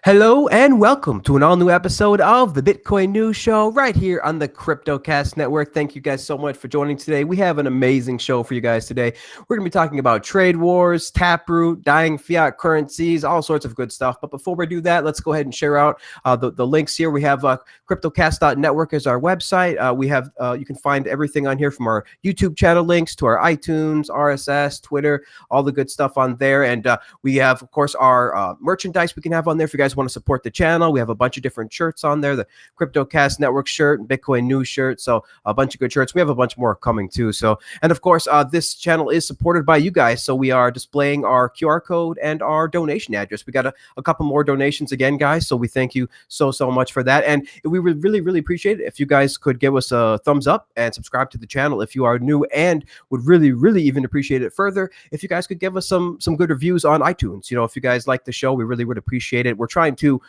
Hello and welcome to an all-new episode of the Bitcoin News Show right here on the CryptoCast Network. Thank you guys so much for joining today. We have an amazing show for you guys today. We're going to be talking about trade wars, Taproot, dying fiat currencies, all sorts of good stuff. But before we do that, let's go ahead and share out the links here. We have CryptoCast.network as our website. We have you can find everything on here from our YouTube channel links to our iTunes, RSS, Twitter, all the good stuff on there. And we have, of course, our merchandise we can have on there if you guys want to support the channel. We have a bunch of different shirts on there, the CryptoCast Network shirt, Bitcoin News shirt, so a bunch of good shirts. We have a bunch more coming too. So, and of course, this channel is supported by you guys, so we are displaying our QR code and our donation address. We got a couple more donations again, guys, so we thank you so much for that. And we would really appreciate it if you guys could give us a thumbs up and subscribe to the channel if you are new, and would really even appreciate it further if you guys could give us some good reviews on iTunes. You know, if you guys like the show, we really would appreciate it. We're trying to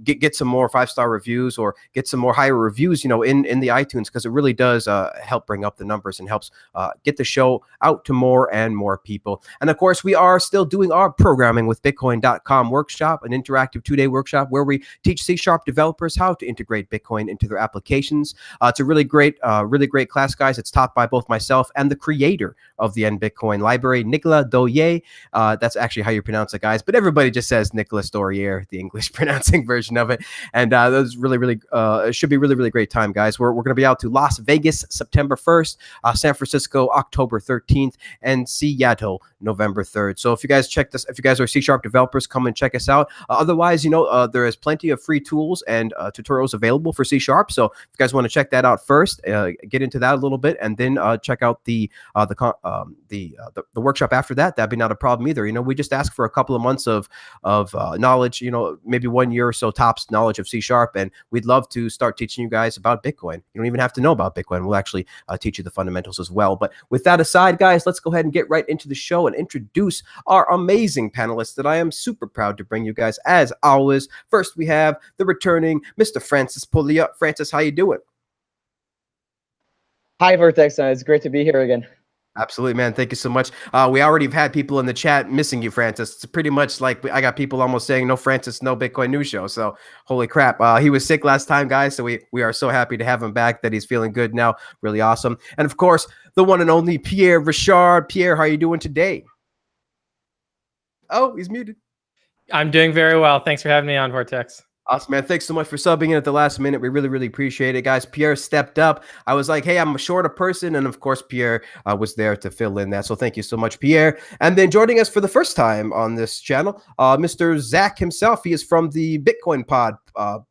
get some more 5-star reviews or get some more higher reviews, you know, in the iTunes, because it really does help bring up the numbers and helps get the show out to more and more people. And of course, we are still doing our programming with Bitcoin.com workshop, an interactive 2-day workshop where we teach C# developers how to integrate Bitcoin into their applications. It's a really great class, guys. It's taught by both myself and the creator of the Bitcoin library, Nicolas Doyer. That's actually how you pronounce it, guys, but everybody just says Nicolas Doyer, the English pronouncing version of it. And that was it should be really great time, guys. We're going to be out to Las Vegas September 1st, San Francisco October 13th, and Seattle November 3rd. So if you guys if you guys are C# developers, come and check us out. Otherwise, you know, there is plenty of free tools and tutorials available for C#. So if you guys want to check that out first, get into that a little bit, and then check out the workshop after that. That'd be not a problem either. You know, we just ask for a couple of months of knowledge, you know, maybe 1 year or so tops knowledge of C#, and we'd love to start teaching you guys about Bitcoin. You don't even have to know about Bitcoin. We'll actually teach you the fundamentals as well. But with that aside, guys, let's go ahead and get right into the show and introduce our amazing panelists that I am super proud to bring you guys as always. First, we have the returning Mr. Francis Puglia. Francis, how you doing? Hi, Vertex. It's great to be here again. Absolutely, man. Thank you so much. We already have had people in the chat missing you, Francis. It's pretty much like I got people almost saying no Francis, no Bitcoin News Show. So holy crap. He was sick last time, guys. So we are so happy to have him back, that he's feeling good now. Really awesome. And of course, the one and only Pierre Richard. Pierre, how are you doing today? Oh, he's muted. I'm doing very well. Thanks for having me on, Vortex. Awesome, man. Thanks so much for subbing in at the last minute. We really appreciate it, guys. Pierre stepped up. I was like, hey, I'm short a person. And of course, Pierre was there to fill in that. So thank you so much, Pierre. And then joining us for the first time on this channel, Mr. Zach himself. He is from the Bitcoin podcast.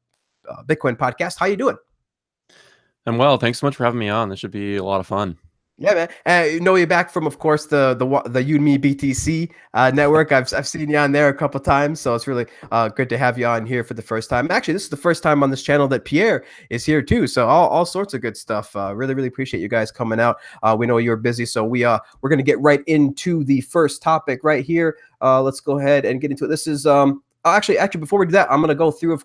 How you doing? I'm well. Thanks so much for having me on. This should be a lot of fun. Yeah, man. You know you back from, of course, the You and Me BTC network. I've seen you on there a couple times, so it's really good to have you on here for the first time. Actually, this is the first time on this channel that Pierre is here too. So all sorts of good stuff. Really appreciate you guys coming out. We know you're busy, so we're gonna get right into the first topic right here. Let's go ahead and get into it. This is actually before we do that, I'm gonna go through.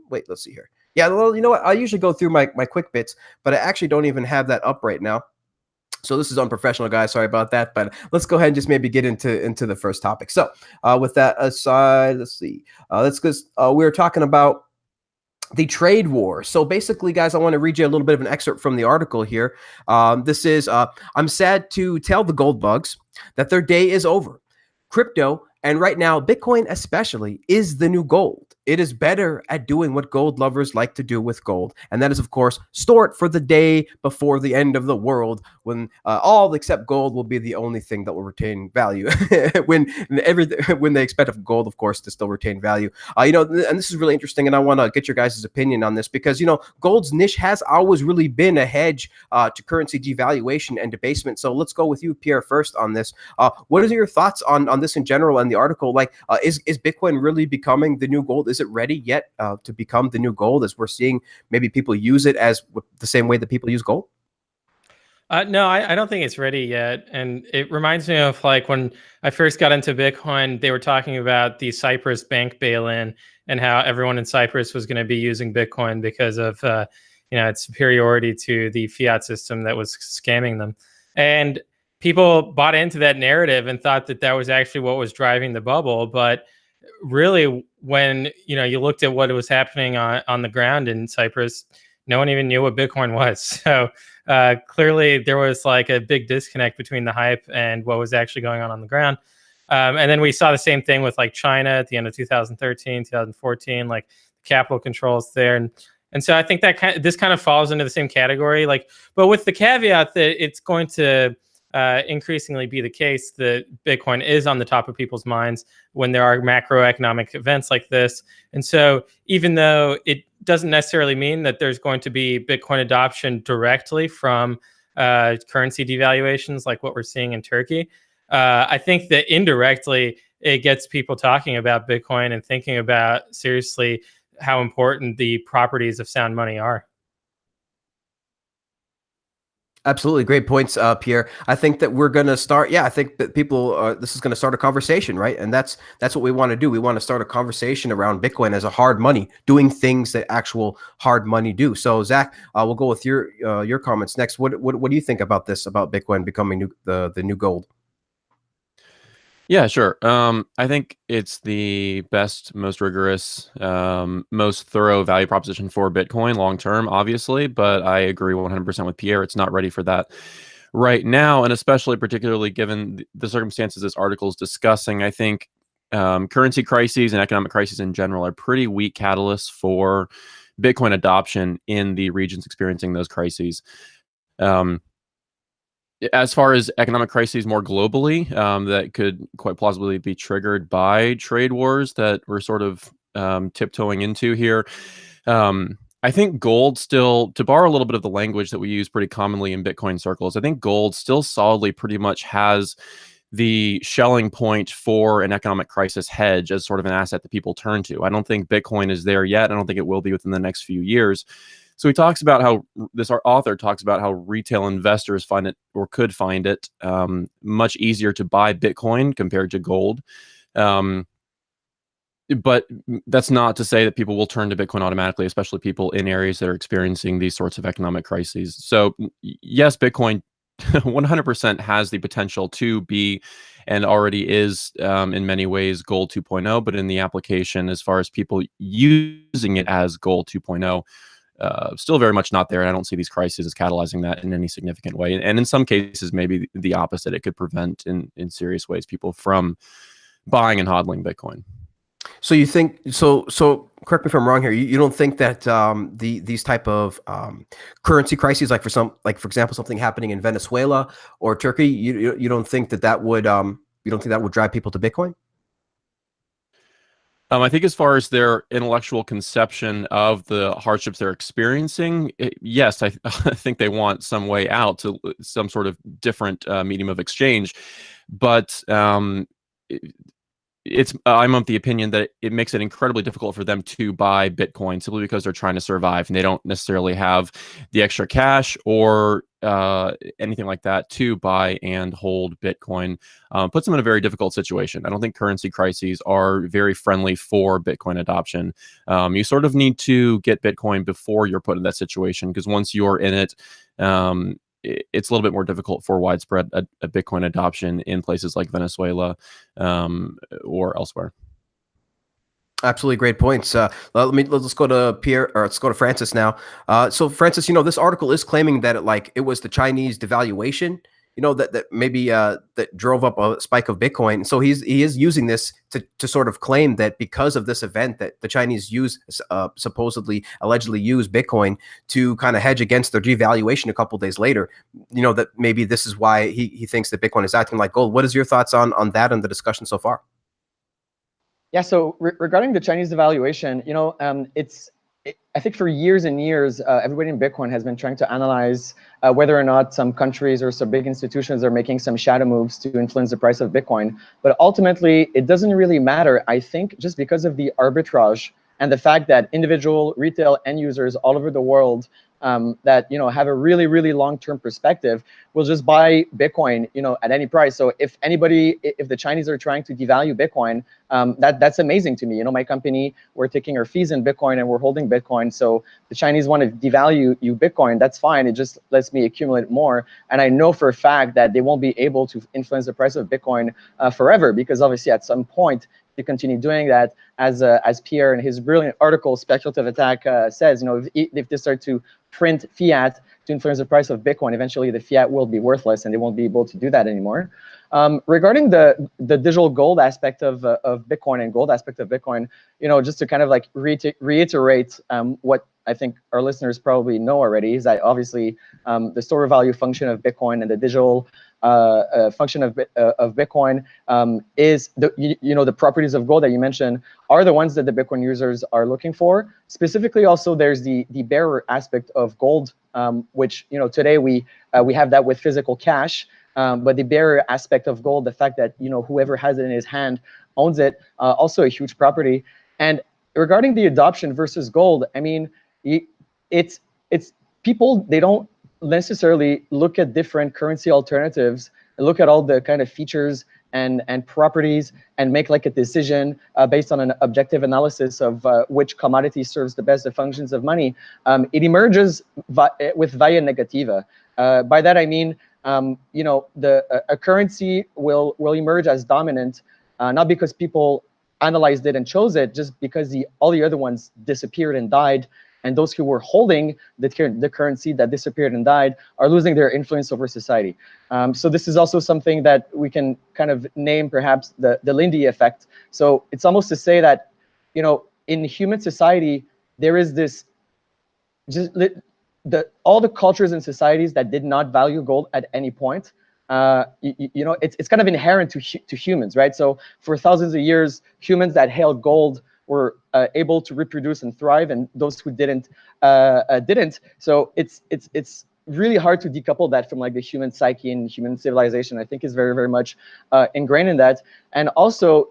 Wait, let's see here. Yeah, well, you know what? I usually go through my quick bits, but I actually don't even have that up right now. So this is unprofessional, guys. Sorry about that. But let's go ahead and just maybe get into the first topic. So with that aside, let's see. We were talking about the trade war. So basically, guys, I want to read you a little bit of an excerpt from the article here. This is, I'm sad to tell the gold bugs that their day is over. Crypto, and right now, Bitcoin especially, is the new gold. It is better at doing what gold lovers like to do with gold. And that is, of course, store it for the day before the end of the world, when all except gold will be the only thing that will retain value. when they expect of gold, of course, to still retain value. You know, and this is really interesting, and I want to get your guys' opinion on this, because, you know, gold's niche has always really been a hedge to currency devaluation and debasement. So let's go with you, Pierre, first on this. What are your thoughts on this in general and the article? Like, is Bitcoin really becoming the new gold? Is it ready yet to become the new gold, as we're seeing maybe people use it as the same way that people use gold? No, I don't think it's ready yet. And it reminds me of like when I first got into Bitcoin, they were talking about the Cyprus bank bail-in and how everyone in Cyprus was going to be using Bitcoin because of its superiority to the fiat system that was scamming them. And people bought into that narrative and thought that that was actually what was driving the bubble. But really, when you looked at what was happening on the ground in Cyprus, no one even knew what Bitcoin was. So clearly, there was like a big disconnect between the hype and what was actually going on the ground. And then we saw the same thing with like China at the end of 2013, 2014, like capital controls there, and so I think that this kind of falls into the same category. Like, but with the caveat that it's going to increasingly be the case that Bitcoin is on the top of people's minds when there are macroeconomic events like this. And so even though it doesn't necessarily mean that there's going to be Bitcoin adoption directly from currency devaluations like what we're seeing in Turkey, I think that indirectly it gets people talking about Bitcoin and thinking about seriously how important the properties of sound money are. Absolutely. Great points, Pierre. I think that we're going to start. Yeah, I think that people, this is going to start a conversation, right? And that's what we want to do. We want to start a conversation around Bitcoin as a hard money, doing things that actual hard money do. So, Zach, we'll go with your comments next. What do you think about this, about Bitcoin becoming the new gold? Yeah, sure. I think it's the best, most rigorous, most thorough value proposition for Bitcoin long term, obviously. But I agree 100% with Pierre. It's not ready for that right now, and especially particularly given the circumstances this article is discussing. I think currency crises and economic crises in general are pretty weak catalysts for Bitcoin adoption in the regions experiencing those crises. As far as economic crises more globally, that could quite plausibly be triggered by trade wars that we're sort of tiptoeing into here. I think gold still, to borrow a little bit of the language that we use pretty commonly in Bitcoin circles, I think gold still solidly pretty much has the shelling point for an economic crisis hedge as sort of an asset that people turn to. I don't think Bitcoin is there yet. I don't think it will be within the next few years. So he talks about how our author talks about how retail investors find it, or could find it, much easier to buy Bitcoin compared to gold. But that's not to say that people will turn to Bitcoin automatically, especially people in areas that are experiencing these sorts of economic crises. So yes, Bitcoin 100% has the potential to be, and already is in many ways, gold 2.0, but in the application as far as people using it as gold 2.0, still very much not there. And I don't see these crises as catalyzing that in any significant way. And in some cases, maybe the opposite. It could prevent in serious ways people from buying and hodling Bitcoin. So you think, so correct me if I'm wrong here, you don't think that these type of currency crises, like for example, something happening in Venezuela or Turkey, you don't think that would drive people to Bitcoin? I think as far as their intellectual conception of the hardships they're experiencing, yes, I think they want some way out, to some sort of different medium of exchange. But I'm of the opinion that it makes it incredibly difficult for them to buy Bitcoin simply because they're trying to survive and they don't necessarily have the extra cash or anything like that to buy and hold Bitcoin. Puts them in a very difficult situation. I don't think currency crises are very friendly for Bitcoin adoption. You sort of need to get Bitcoin before you're put in that situation, because once you're in it, it's a little bit more difficult for widespread a Bitcoin adoption in places like Venezuela or elsewhere. Absolutely great points. Let's go to Pierre, or let's go to Francis now. So Francis, this article is claiming that it was the Chinese devaluation, that maybe that drove up a spike of Bitcoin. So he is using this to sort of claim that because of this event that the Chinese allegedly use Bitcoin to kind of hedge against their devaluation a couple of days later, that maybe this is why he thinks that Bitcoin is acting like gold. What is your thoughts on that and the discussion so far? Yeah, so regarding the Chinese devaluation, I think for years and years, everybody in Bitcoin has been trying to analyze whether or not some countries or some big institutions are making some shadow moves to influence the price of Bitcoin. But ultimately, it doesn't really matter, I think, just because of the arbitrage and the fact that individual retail end users all over the world that have a really, really long-term perspective will just buy Bitcoin at any price. So if the Chinese are trying to devalue Bitcoin, that's amazing to me. My company, we're taking our fees in Bitcoin and we're holding Bitcoin. So the Chinese want to devalue Bitcoin, that's fine. It just lets me accumulate more. And I know for a fact that they won't be able to influence the price of Bitcoin forever, because obviously at some point continue doing that, as Pierre in his brilliant article "Speculative Attack" says. If they start to print fiat to influence the price of Bitcoin, eventually the fiat will be worthless, and they won't be able to do that anymore. Regarding the digital gold aspect of Bitcoin and gold aspect of Bitcoin, just to kind of like reiterate what I think our listeners probably know already, is that obviously the store value function of Bitcoin and the digital function of Bitcoin is the properties of gold that you mentioned are the ones that the Bitcoin users are looking for. Specifically, also there's the bearer aspect of gold, which today we have that with physical cash. But the bearer aspect of gold, the fact that whoever has it in his hand owns it, also a huge property. And regarding the adoption versus gold, I mean, it's people, they don't necessarily look at different currency alternatives and look at all the kind of features and properties and make like a decision based on an objective analysis of which commodity serves the best the functions of money. It emerges with via negativa. By that I mean, a currency will emerge as dominant, not because people analyzed it and chose it, just because all the other ones disappeared and died, and those who were holding the currency that disappeared and died are losing their influence over society. So this is also something that we can kind of name perhaps the Lindy effect. So it's almost to say that, in human society, there is this, all the cultures and societies that did not value gold at any point, it's kind of inherent to humans, right? So for thousands of years, humans that hailed gold were able to reproduce and thrive, and those who didn't. So it's really hard to decouple that from like the human psyche and human civilization. I think is very, very much ingrained in that. And also,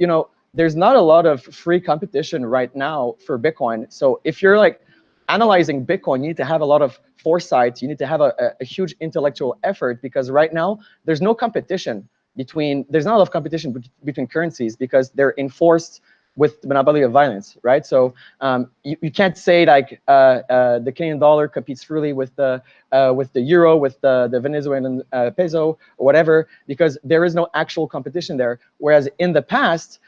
there's not a lot of free competition right now for Bitcoin. So if you're like analyzing Bitcoin, you need to have a lot of foresight. You need to have a huge intellectual effort, because right now there's no competition there's not a lot of competition between currencies, because they're enforced with the monopoly of violence, right? So you can't say like the Canadian dollar competes freely with the euro, with the Venezuelan peso, or whatever, because there is no actual competition there. Whereas in the past,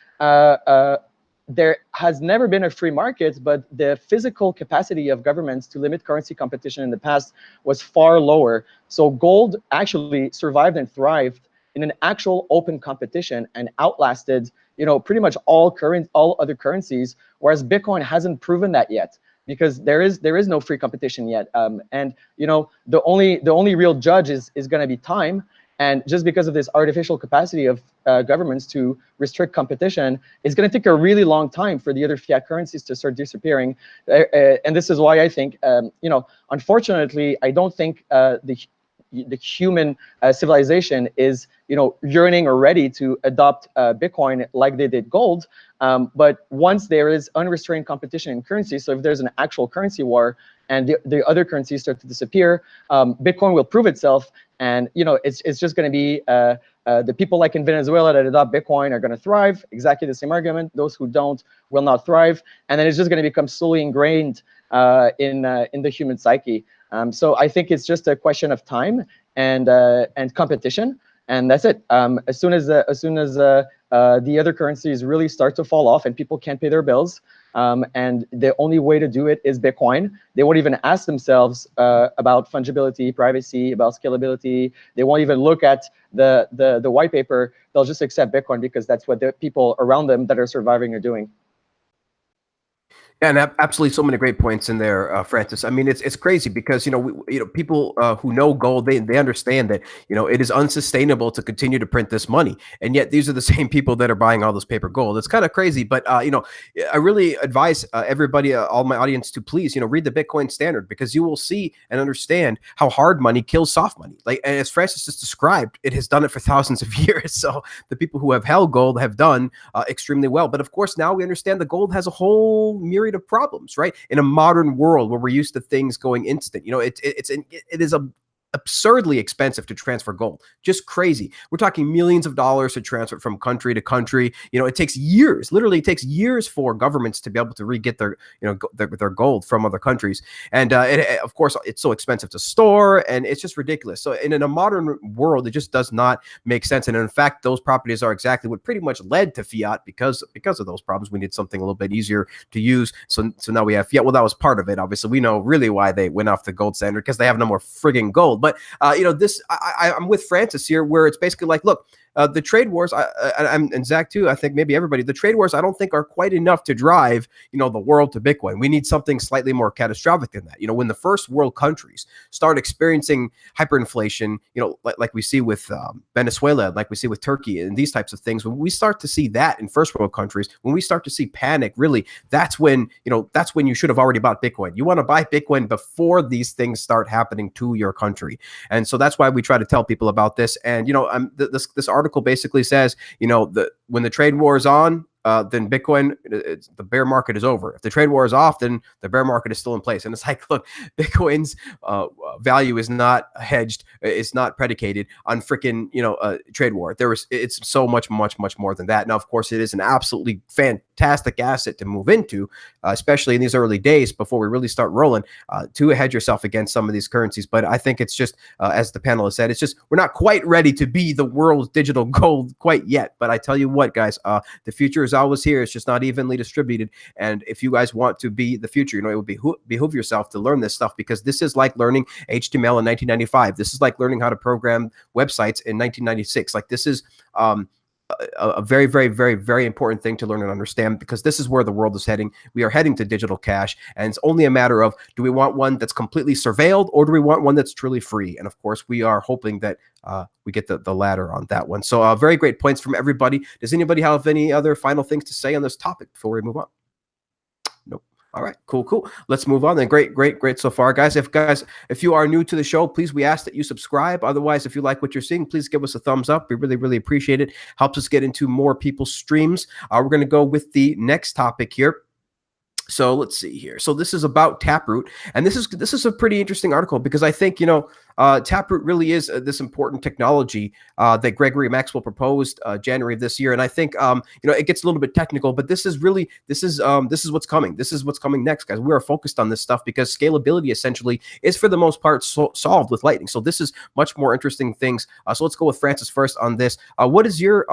there has never been a free market, but the physical capacity of governments to limit currency competition in the past was far lower. So gold actually survived and thrived in an actual open competition and outlasted, pretty much all other currencies, whereas Bitcoin hasn't proven that yet, because there is no free competition yet. And the only real judge is going to be time. And just because of this artificial capacity of governments to restrict competition, it's going to take a really long time for the other fiat currencies to start disappearing. And this is why I think, unfortunately, I don't think the human civilization is, yearning or ready to adopt Bitcoin like they did gold. But once there is unrestrained competition in currencies, so if there's an actual currency war and the other currencies start to disappear, Bitcoin will prove itself. And it's just going to be the people like in Venezuela that adopt Bitcoin are going to thrive. Exactly the same argument. Those who don't will not thrive. And then it's just going to become slowly ingrained in the human psyche. So I think it's just a question of time and competition, and that's it. As soon as the other currencies really start to fall off and people can't pay their bills, and the only way to do it is Bitcoin, they won't even ask themselves about fungibility, privacy, about scalability. They won't even look at the white paper. They'll just accept Bitcoin because that's what the people around them that are surviving are doing. Yeah, and absolutely, so many great points in there, Francis. I mean, it's crazy because people who know gold, they understand that it is unsustainable to continue to print this money, and yet these are the same people that are buying all this paper gold. It's kind of crazy, but I really advise everybody, all my audience, to please read the Bitcoin Standard, because you will see and understand how hard money kills soft money. Like as Francis just described, it has done it for thousands of years. So the people who have held gold have done extremely well. But of course, now we understand the gold has a whole myriad of problems, right? In a modern world where we're used to things going instant, it is a absurdly expensive to transfer gold. Just crazy. We're talking millions of dollars to transfer from country to country. It takes years. Literally, it takes years for governments to be able to re-get their their gold from other countries. And of course, it's so expensive to store, and it's just ridiculous. So in a modern world, it just does not make sense. And in fact, those properties are exactly what pretty much led to fiat because of those problems. We need something a little bit easier to use. So now we have fiat. Well, that was part of it. Obviously, we know really why they went off the gold standard, because they have no more frigging gold. But I'm with Francis here, where it's basically like, look, the trade wars, and Zach too, I think maybe everybody, the trade wars, I don't think are quite enough to drive, the world to Bitcoin. We need something slightly more catastrophic than that. When the first world countries start experiencing hyperinflation, like we see with Venezuela, like we see with Turkey and these types of things, when we start to see that in first world countries, when we start to see panic, really, that's when you should have already bought Bitcoin. You want to buy Bitcoin before these things start happening to your country. And so that's why we try to tell people about this. And, this article basically says, when the trade war is on, then Bitcoin, the bear market is over. If the trade war is off, then the bear market is still in place. And it's like, look, Bitcoin's value is not hedged. It's not predicated on freaking, trade war. It's so much more than that. Now, of course, it is an absolutely fantastic asset to move into, especially in these early days before we really start rolling, to hedge yourself against some of these currencies. But I think it's just, as the panelist said, it's just, we're not quite ready to be the world's digital gold quite yet. But I tell you what, guys, the future is always here. It's just not evenly distributed. And if you guys want to be the future, it would behoove yourself to learn this stuff, because this is like learning HTML in 1995. This is like learning how to program websites in 1996. Like, this is a very, very, very, very important thing to learn and understand, because this is where the world is heading. We are heading to digital cash, and it's only a matter of, do we want one that's completely surveilled, or do we want one that's truly free? And of course, we are hoping that we get the latter on that one. So very great points from everybody. Does anybody have any other final things to say on this topic before we move on? Nope. All right, cool. Let's move on then. Great so far, guys. If you are new to the show, please, we ask that you subscribe. Otherwise, if you like what you're seeing, please give us a thumbs up. We really, really appreciate it. Helps us get into more people's streams. We're going to go with the next topic here. So let's see here. So this is about Taproot, and this is a pretty interesting article, because I think Taproot really is this important technology that Gregory Maxwell proposed January of this year, and I think it gets a little bit technical, but this is what's coming. This is what's coming next, guys. We are focused on this stuff because scalability essentially is for the most part solved with Lightning. So this is much more interesting things. So let's go with Francis first on this. What is your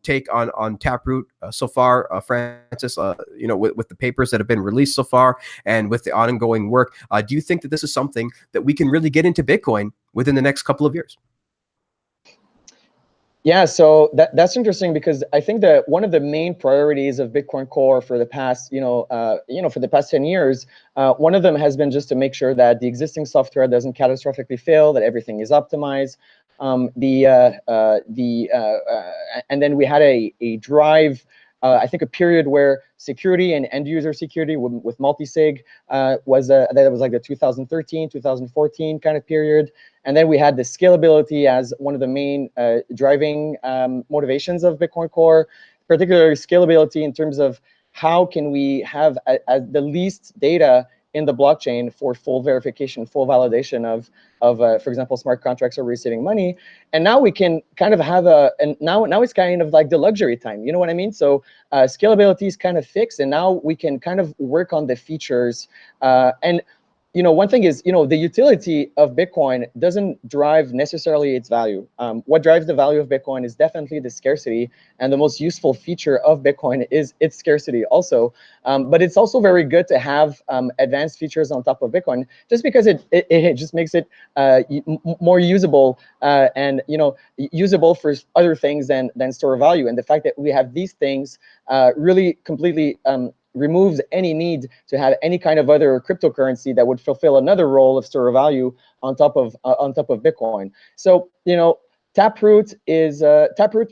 take on Taproot so far, Francis? With the papers that have been released so far and with the ongoing work, do you think that this is something that we can really get into Bitcoin within the next couple of years? Yeah, so that's interesting, because I think that one of the main priorities of Bitcoin Core for the past, for the past 10 years, one of them has been just to make sure that the existing software doesn't catastrophically fail, that everything is optimized. And then we had a drive. I think a period where security and end user security with multi-sig was like the 2013, 2014 kind of period. And then we had the scalability as one of the main driving motivations of Bitcoin Core, particularly scalability in terms of how can we have the least data in the blockchain for full verification, full validation of for example, smart contracts are receiving money. And now we can kind of have now it's kind of like the luxury time. You know what I mean? So scalability is kind of fixed, and now we can kind of work on the features. And one thing is, the utility of Bitcoin doesn't drive necessarily its value. What drives the value of Bitcoin is definitely the scarcity, and the most useful feature of Bitcoin is its scarcity also. But it's also very good to have advanced features on top of Bitcoin, just because it just makes it more usable and usable for other things than store of value. And the fact that we have these things really completely removes any need to have any kind of other cryptocurrency that would fulfill another role of store of value on top of Bitcoin. So Taproot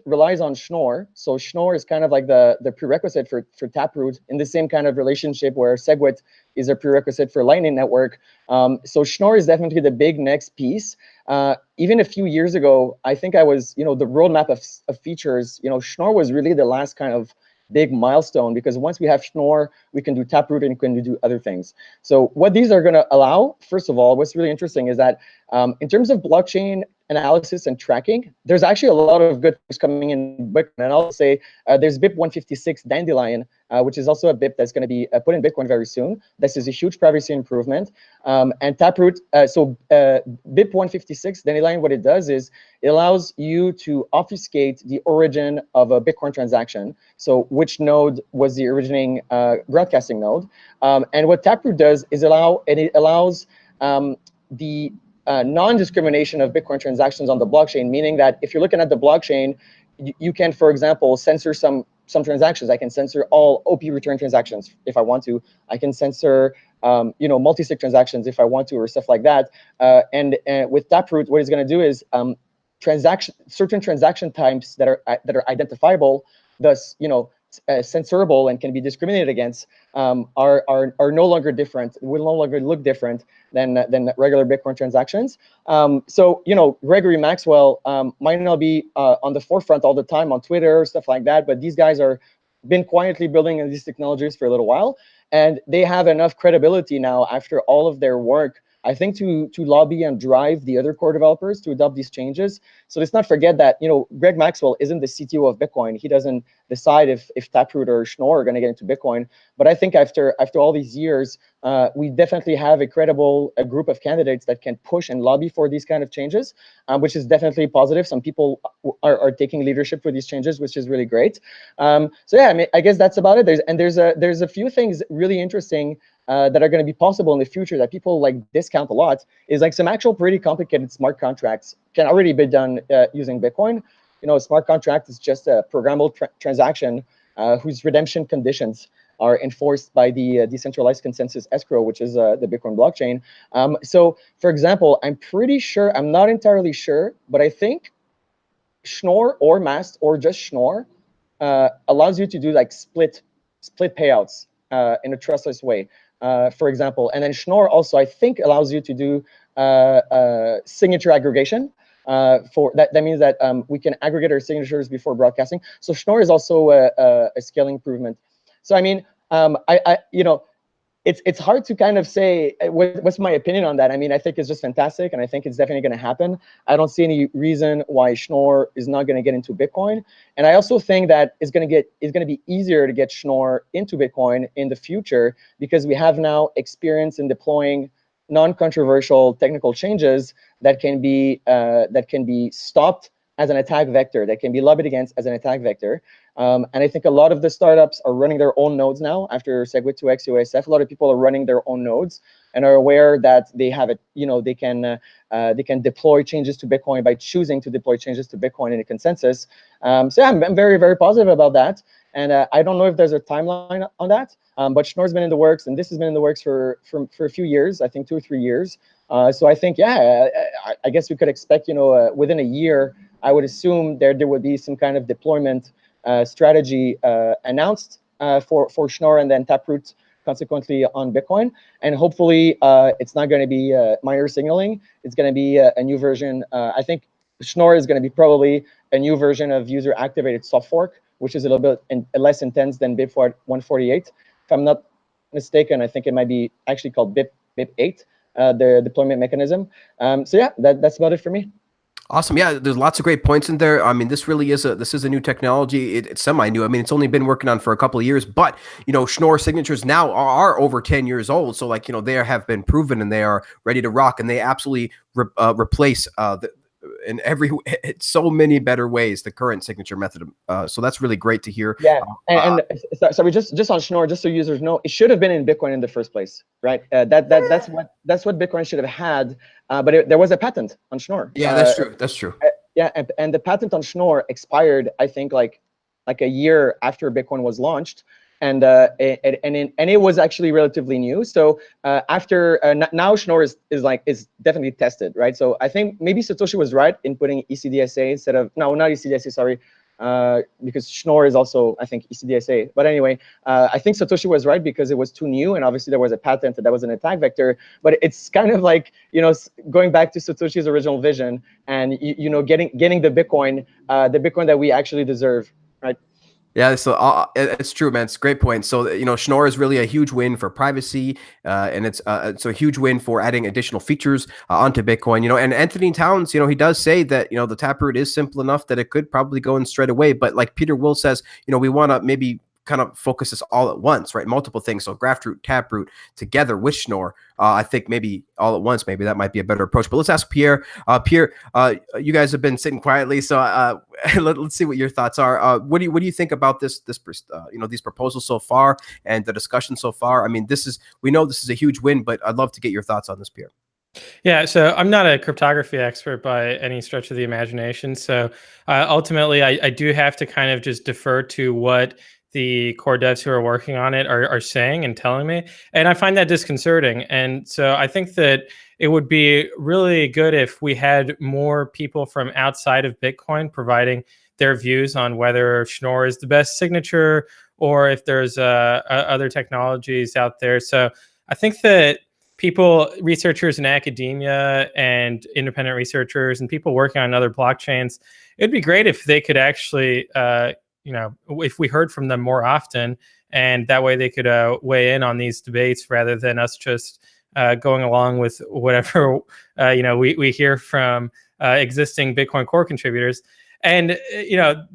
relies on Schnorr. So Schnorr is kind of like the prerequisite for Taproot, in the same kind of relationship where SegWit is a prerequisite for Lightning Network. So Schnorr is definitely the big next piece. Even a few years ago, I think I was, the roadmap of features, Schnorr was really the last kind of big milestone, because once we have Schnorr, we can do Taproot and we can do other things. So what these are going to allow, first of all, what's really interesting is that In terms of blockchain analysis and tracking, there's actually a lot of good things coming in Bitcoin. And I'll say there's BIP 156 Dandelion, which is also a BIP that's going to be put in Bitcoin very soon. This is a huge privacy improvement. And Taproot, BIP 156 Dandelion, what it does is it allows you to obfuscate the origin of a Bitcoin transaction. So which node was the originating broadcasting node. And what Taproot does is it allows the non-discrimination of Bitcoin transactions on the blockchain, meaning that if you're looking at the blockchain, you can, for example, censor some transactions. I can censor all OP return transactions if I want to. I can censor multi-sig transactions if I want to, or stuff like that. And with Taproot, what it's going to do is certain transaction types that are identifiable, thus censorable and can be discriminated against, are no longer different. Will no longer look different than regular Bitcoin transactions. So Gregory Maxwell might not be on the forefront all the time on Twitter, stuff like that, but these guys are been quietly building on these technologies for a little while, and they have enough credibility now after all of their work, I think, to lobby and drive the other core developers to adopt these changes. So let's not forget that Greg Maxwell isn't the CTO of Bitcoin. He doesn't decide if Taproot or Schnorr are going to get into Bitcoin. But I think after all these years, we definitely have a credible group of candidates that can push and lobby for these kind of changes, which is definitely positive. Some people are taking leadership for these changes, which is really great. So yeah, I guess that's about it. There's a few things really interesting that are going to be possible in the future that people discount a lot. Is some actual pretty complicated smart contracts can already be done using Bitcoin. A smart contract is just a programmable transaction whose redemption conditions are enforced by the decentralized consensus escrow, which is the Bitcoin blockchain. So, for example, I'm pretty sure, I'm not entirely sure, but I think Schnorr or Mast or just Schnorr allows you to do split payouts in a trustless way, for example. And then Schnorr also, I think, allows you to do signature aggregation. For that means that we can aggregate our signatures before broadcasting. So Schnorr is also a scaling improvement. So I mean, it's hard to kind of say what's my opinion on that. I mean, I think it's just fantastic, and I think it's definitely going to happen. I don't see any reason why Schnorr is not going to get into Bitcoin, and I also think that it's going to be easier to get Schnorr into Bitcoin in the future because we have now experience in deploying non-controversial technical changes that can be stopped as an attack vector, that can be lobbied against as an attack vector. And I think a lot of the startups are running their own nodes now after SegWit2x UASF. A lot of people are running their own nodes and are aware that they have it. They can deploy changes to Bitcoin by choosing to deploy changes to Bitcoin in a consensus. So yeah, I'm very, very positive about that. And I don't know if there's a timeline on that, but Schnorr's been in the works, and this has been in the works for a few years, I think 2 or 3 years. So I think, yeah, I guess we could expect, within a year, I would assume there would be some kind of deployment strategy announced for Schnorr and then Taproot consequently on Bitcoin. And hopefully it's not going to be miner signaling. It's going to be a new version. I think Schnorr is going to be probably a new version of user-activated soft fork, which is a little bit less intense than BIP 148. If I'm not mistaken, I think it might be actually called BIP 8, the deployment mechanism. So yeah, that's about it for me. Awesome. Yeah, there's lots of great points in there. I mean, this is a new technology. It's semi-new. I mean, it's only been working on for a couple of years, but Schnorr signatures now are over 10 years old. So they have been proven and they are ready to rock, and they absolutely replace in so many better ways the current signature method. So that's really great to hear. Yeah, and sorry, just on Schnorr, just so users know, it should have been in Bitcoin in the first place, right? That's what Bitcoin should have had, but there was a patent on Schnorr. Yeah, that's true. That's true. Yeah, and the patent on Schnorr expired, I think, like a year after Bitcoin was launched. And it was actually relatively new. So now Schnorr is definitely tested, right? So I think maybe Satoshi was right in putting ECDSA instead of not ECDSA, sorry, because Schnorr is also, I think, ECDSA. But anyway, I think Satoshi was right because it was too new, and obviously there was a patent that was an attack vector. But it's kind of like going back to Satoshi's original vision and getting the Bitcoin that we actually deserve, right? Yeah, so it's true, man. It's a great point. So, Schnorr is really a huge win for privacy, and it's a huge win for adding additional features onto Bitcoin. And Anthony Towns, he does say that the Taproot is simple enough that it could probably go in straight away. But like Peter Will says, we want to maybe kind of focus this all at once, right? Multiple things. So Graftroot, Taproot together with Schnorr. I think maybe all at once, maybe that might be a better approach. But let's ask Pierre. Pierre, you guys have been sitting quietly, so let's see what your thoughts are. What do you think about these proposals so far and the discussion so far? I mean, we know this is a huge win, but I'd love to get your thoughts on this, Pierre. Yeah, so I'm not a cryptography expert by any stretch of the imagination. So ultimately, I do have to kind of just defer to what the core devs who are working on it are saying and telling me. And I find that disconcerting. And so I think that it would be really good if we had more people from outside of Bitcoin providing their views on whether Schnorr is the best signature or if there's other technologies out there. So I think that people, researchers in academia and independent researchers and people working on other blockchains, it'd be great if they could actually if we heard from them more often, and that way they could weigh in on these debates rather than us just going along with whatever we hear from existing Bitcoin core contributors. And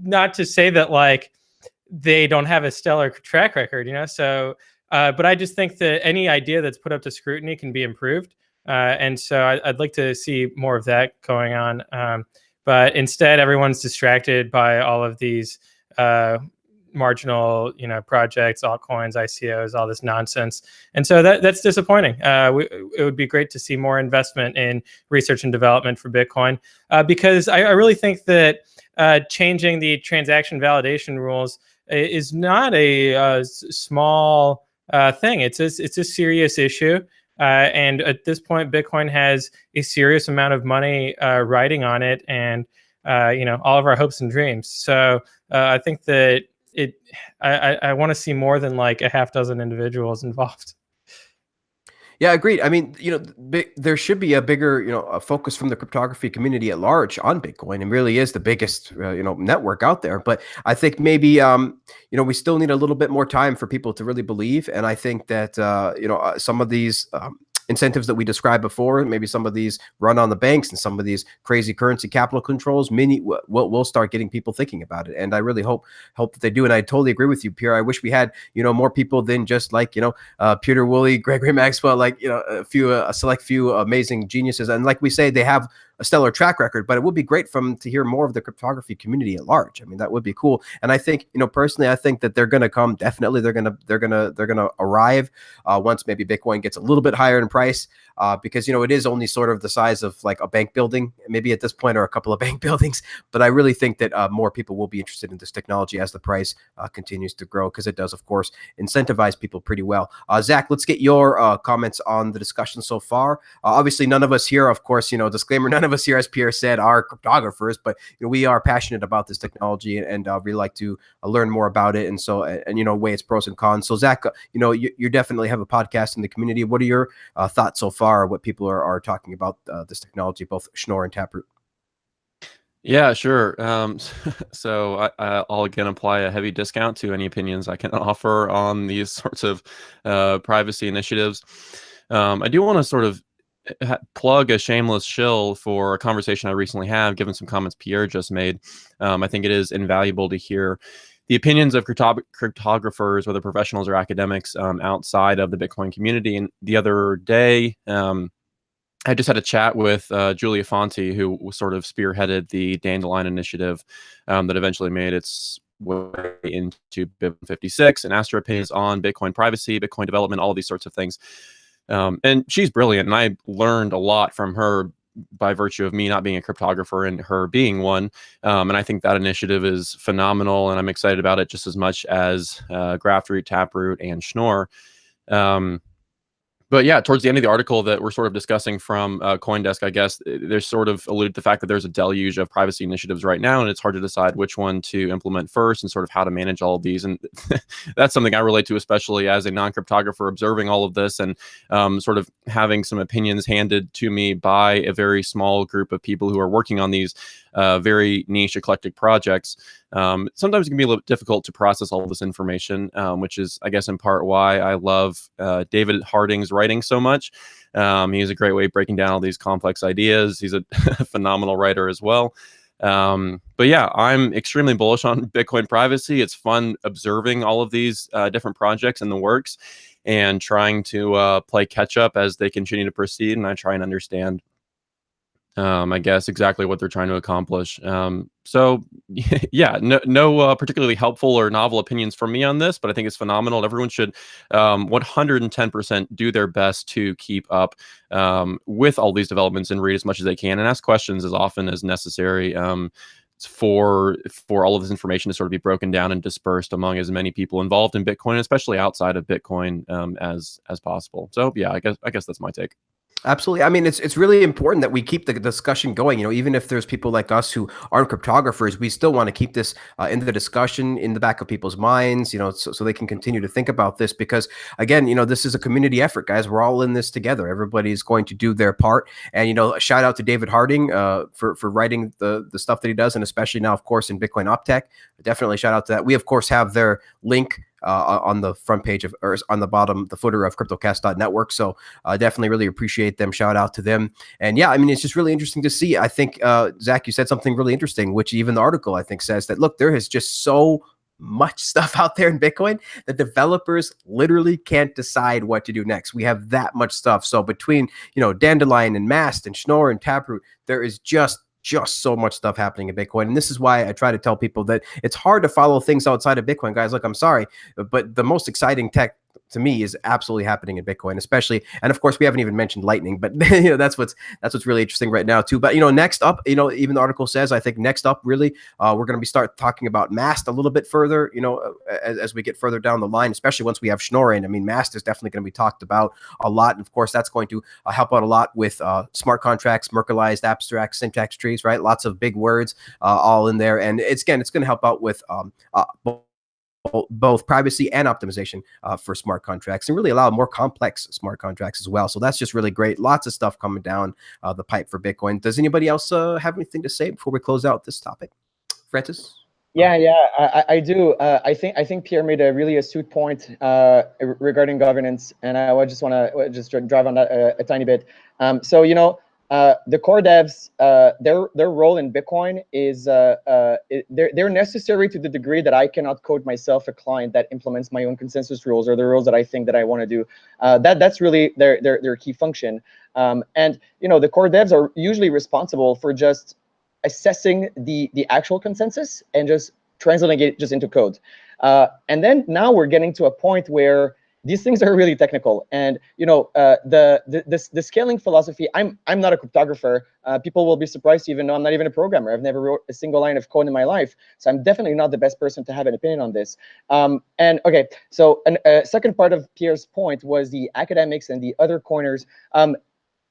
not to say that like they don't have a stellar track record, so but I just think that any idea that's put up to scrutiny can be improved, and so I'd like to see more of that going on. But instead, everyone's distracted by all of these marginal, projects, altcoins, ICOs, all this nonsense. And so that's disappointing. It would be great to see more investment in research and development for Bitcoin, because I really think that changing the transaction validation rules is not a small thing. It's a serious issue. And at this point, Bitcoin has a serious amount of money riding on it, and all of our hopes and dreams. So I think that I want to see more than like a half dozen individuals involved. Yeah, agreed. I mean, there should be a bigger, a focus from the cryptography community at large on Bitcoin. It really is the biggest, network out there. But I think maybe, we still need a little bit more time for people to really believe. And I think that, some of these incentives that we described before, maybe some of these run on the banks and some of these crazy currency capital controls, will start getting people thinking about it. And I really hope that they do. And I totally agree with you, Pierre. I wish we had, more people than just like, Peter Woolley, Gregory Maxwell, like, a select few amazing geniuses. And like we say, they have a stellar track record, but it would be great to hear more of the cryptography community at large. I mean, that would be cool. And I think, personally, I think that they're going to come. Definitely, they're going to arrive once maybe Bitcoin gets a little bit higher in price, because it is only sort of the size of like a bank building, maybe at this point, or a couple of bank buildings. But I really think that more people will be interested in this technology as the price continues to grow, because it does, of course, incentivize people pretty well. Zach, let's get your comments on the discussion so far. Obviously, none of us here, of course, disclaimer, none of us here, as Pierre said, are cryptographers, but we are passionate about this technology and really like to learn more about it, and so weigh its pros and cons. So Zach, you definitely have a podcast in the community. What are your thoughts so far? What people are talking about this technology, both Schnorr and Taproot? Yeah, sure. So I'll again apply a heavy discount to any opinions I can offer on these sorts of privacy initiatives. I do want to sort of plug a shameless shill for a conversation I recently had, given some comments Pierre just made. I think it is invaluable to hear the opinions of cryptographers, whether professionals or academics, outside of the Bitcoin community. And the other day, I just had a chat with Julia Fonte, who sort of spearheaded the Dandelion initiative that eventually made its way into BIP 56 and asked her opinions on Bitcoin privacy, Bitcoin development, all of these sorts of things. And she's brilliant, and I learned a lot from her by virtue of me not being a cryptographer and her being one. And I think that initiative is phenomenal, and I'm excited about it just as much as Graftroot, Taproot, and Schnorr. But yeah, towards the end of the article that we're sort of discussing from CoinDesk, I guess, there's sort of alluded to the fact that there's a deluge of privacy initiatives right now, and it's hard to decide which one to implement first and sort of how to manage all of these. And that's something I relate to, especially as a non-cryptographer observing all of this and sort of having some opinions handed to me by a very small group of people who are working on these. very niche, eclectic projects. Sometimes it can be a little difficult to process all of this information, which is, I guess, in part why I love David Harding's writing so much. He has a great way of breaking down all these complex ideas. He's a phenomenal writer as well. But yeah, I'm extremely bullish on Bitcoin privacy. It's fun observing all of these different projects in the works and trying to play catch up as they continue to proceed. And I try and understand, I guess, exactly what they're trying to accomplish. So yeah, no particularly helpful or novel opinions from me on this, but I think it's phenomenal. Everyone should 110% do their best to keep up with all these developments and read as much as they can and ask questions as often as necessary. For all of this information to sort of be broken down and dispersed among as many people involved in Bitcoin, especially outside of Bitcoin, as possible. So yeah, I guess that's my take. Absolutely. I mean, it's really important that we keep the discussion going. You know, even if there's people like us who aren't cryptographers, we still want to keep this in the discussion, in the back of people's minds, you know, so they can continue to think about this. Because again, you know, this is a community effort, guys. We're all in this together. Everybody's going to do their part. And, you know, a shout out to David Harding for writing the stuff that he does, and especially now, of course, in Bitcoin Optech. Definitely shout out to that. We, of course, have their link on the front page of, or on the bottom, the footer of CryptoCast.network. So definitely really appreciate them. Shout out to them. And yeah, I mean, it's just really interesting to see. I think, Zach, you said something really interesting, which even the article, I think, says that, look, there is just so much stuff out there in Bitcoin that developers literally can't decide what to do next. We have that much stuff. So between, you know, Dandelion and Mast and Schnorr and Taproot, there is just so much stuff happening in Bitcoin. And this is why I try to tell people that it's hard to follow things outside of Bitcoin, guys. Look, I'm sorry, but the most exciting tech to me is absolutely happening in Bitcoin, especially. And of course, we haven't even mentioned Lightning, but you know, that's what's really interesting right now too. But you know, next up, you know, even the article says, I think next up, really, we're going to start talking about Mast a little bit further, you know, as we get further down the line, especially once we have Schnorr in. I mean, Mast is definitely going to be talked about a lot. And of course, that's going to help out a lot with smart contracts, Merkleized abstract syntax trees, right? Lots of big words all in there. And it's going to help out with both privacy and optimization for smart contracts, and really allow more complex smart contracts as well. So that's just really great. Lots of stuff coming down the pipe for Bitcoin. Does anybody else have anything to say before we close out this topic? Francis? Yeah, I do. I think Pierre made a really astute point regarding governance, and I just want to just drive on that a tiny bit. So, you know, the core devs, their role in Bitcoin is they're necessary to the degree that I cannot code myself a client that implements my own consensus rules or the rules that I think that I want to do. That's really their key function. And you know, the core devs are usually responsible for just assessing the actual consensus and just translating it just into code. And then now we're getting to a point where these things are really technical, and you know, the scaling philosophy. I'm not a cryptographer. People will be surprised to even know I'm not even a programmer. I've never wrote a single line of code in my life, so I'm definitely not the best person to have an opinion on this. And okay, so a second part of Pierre's point was the academics and the other coiners.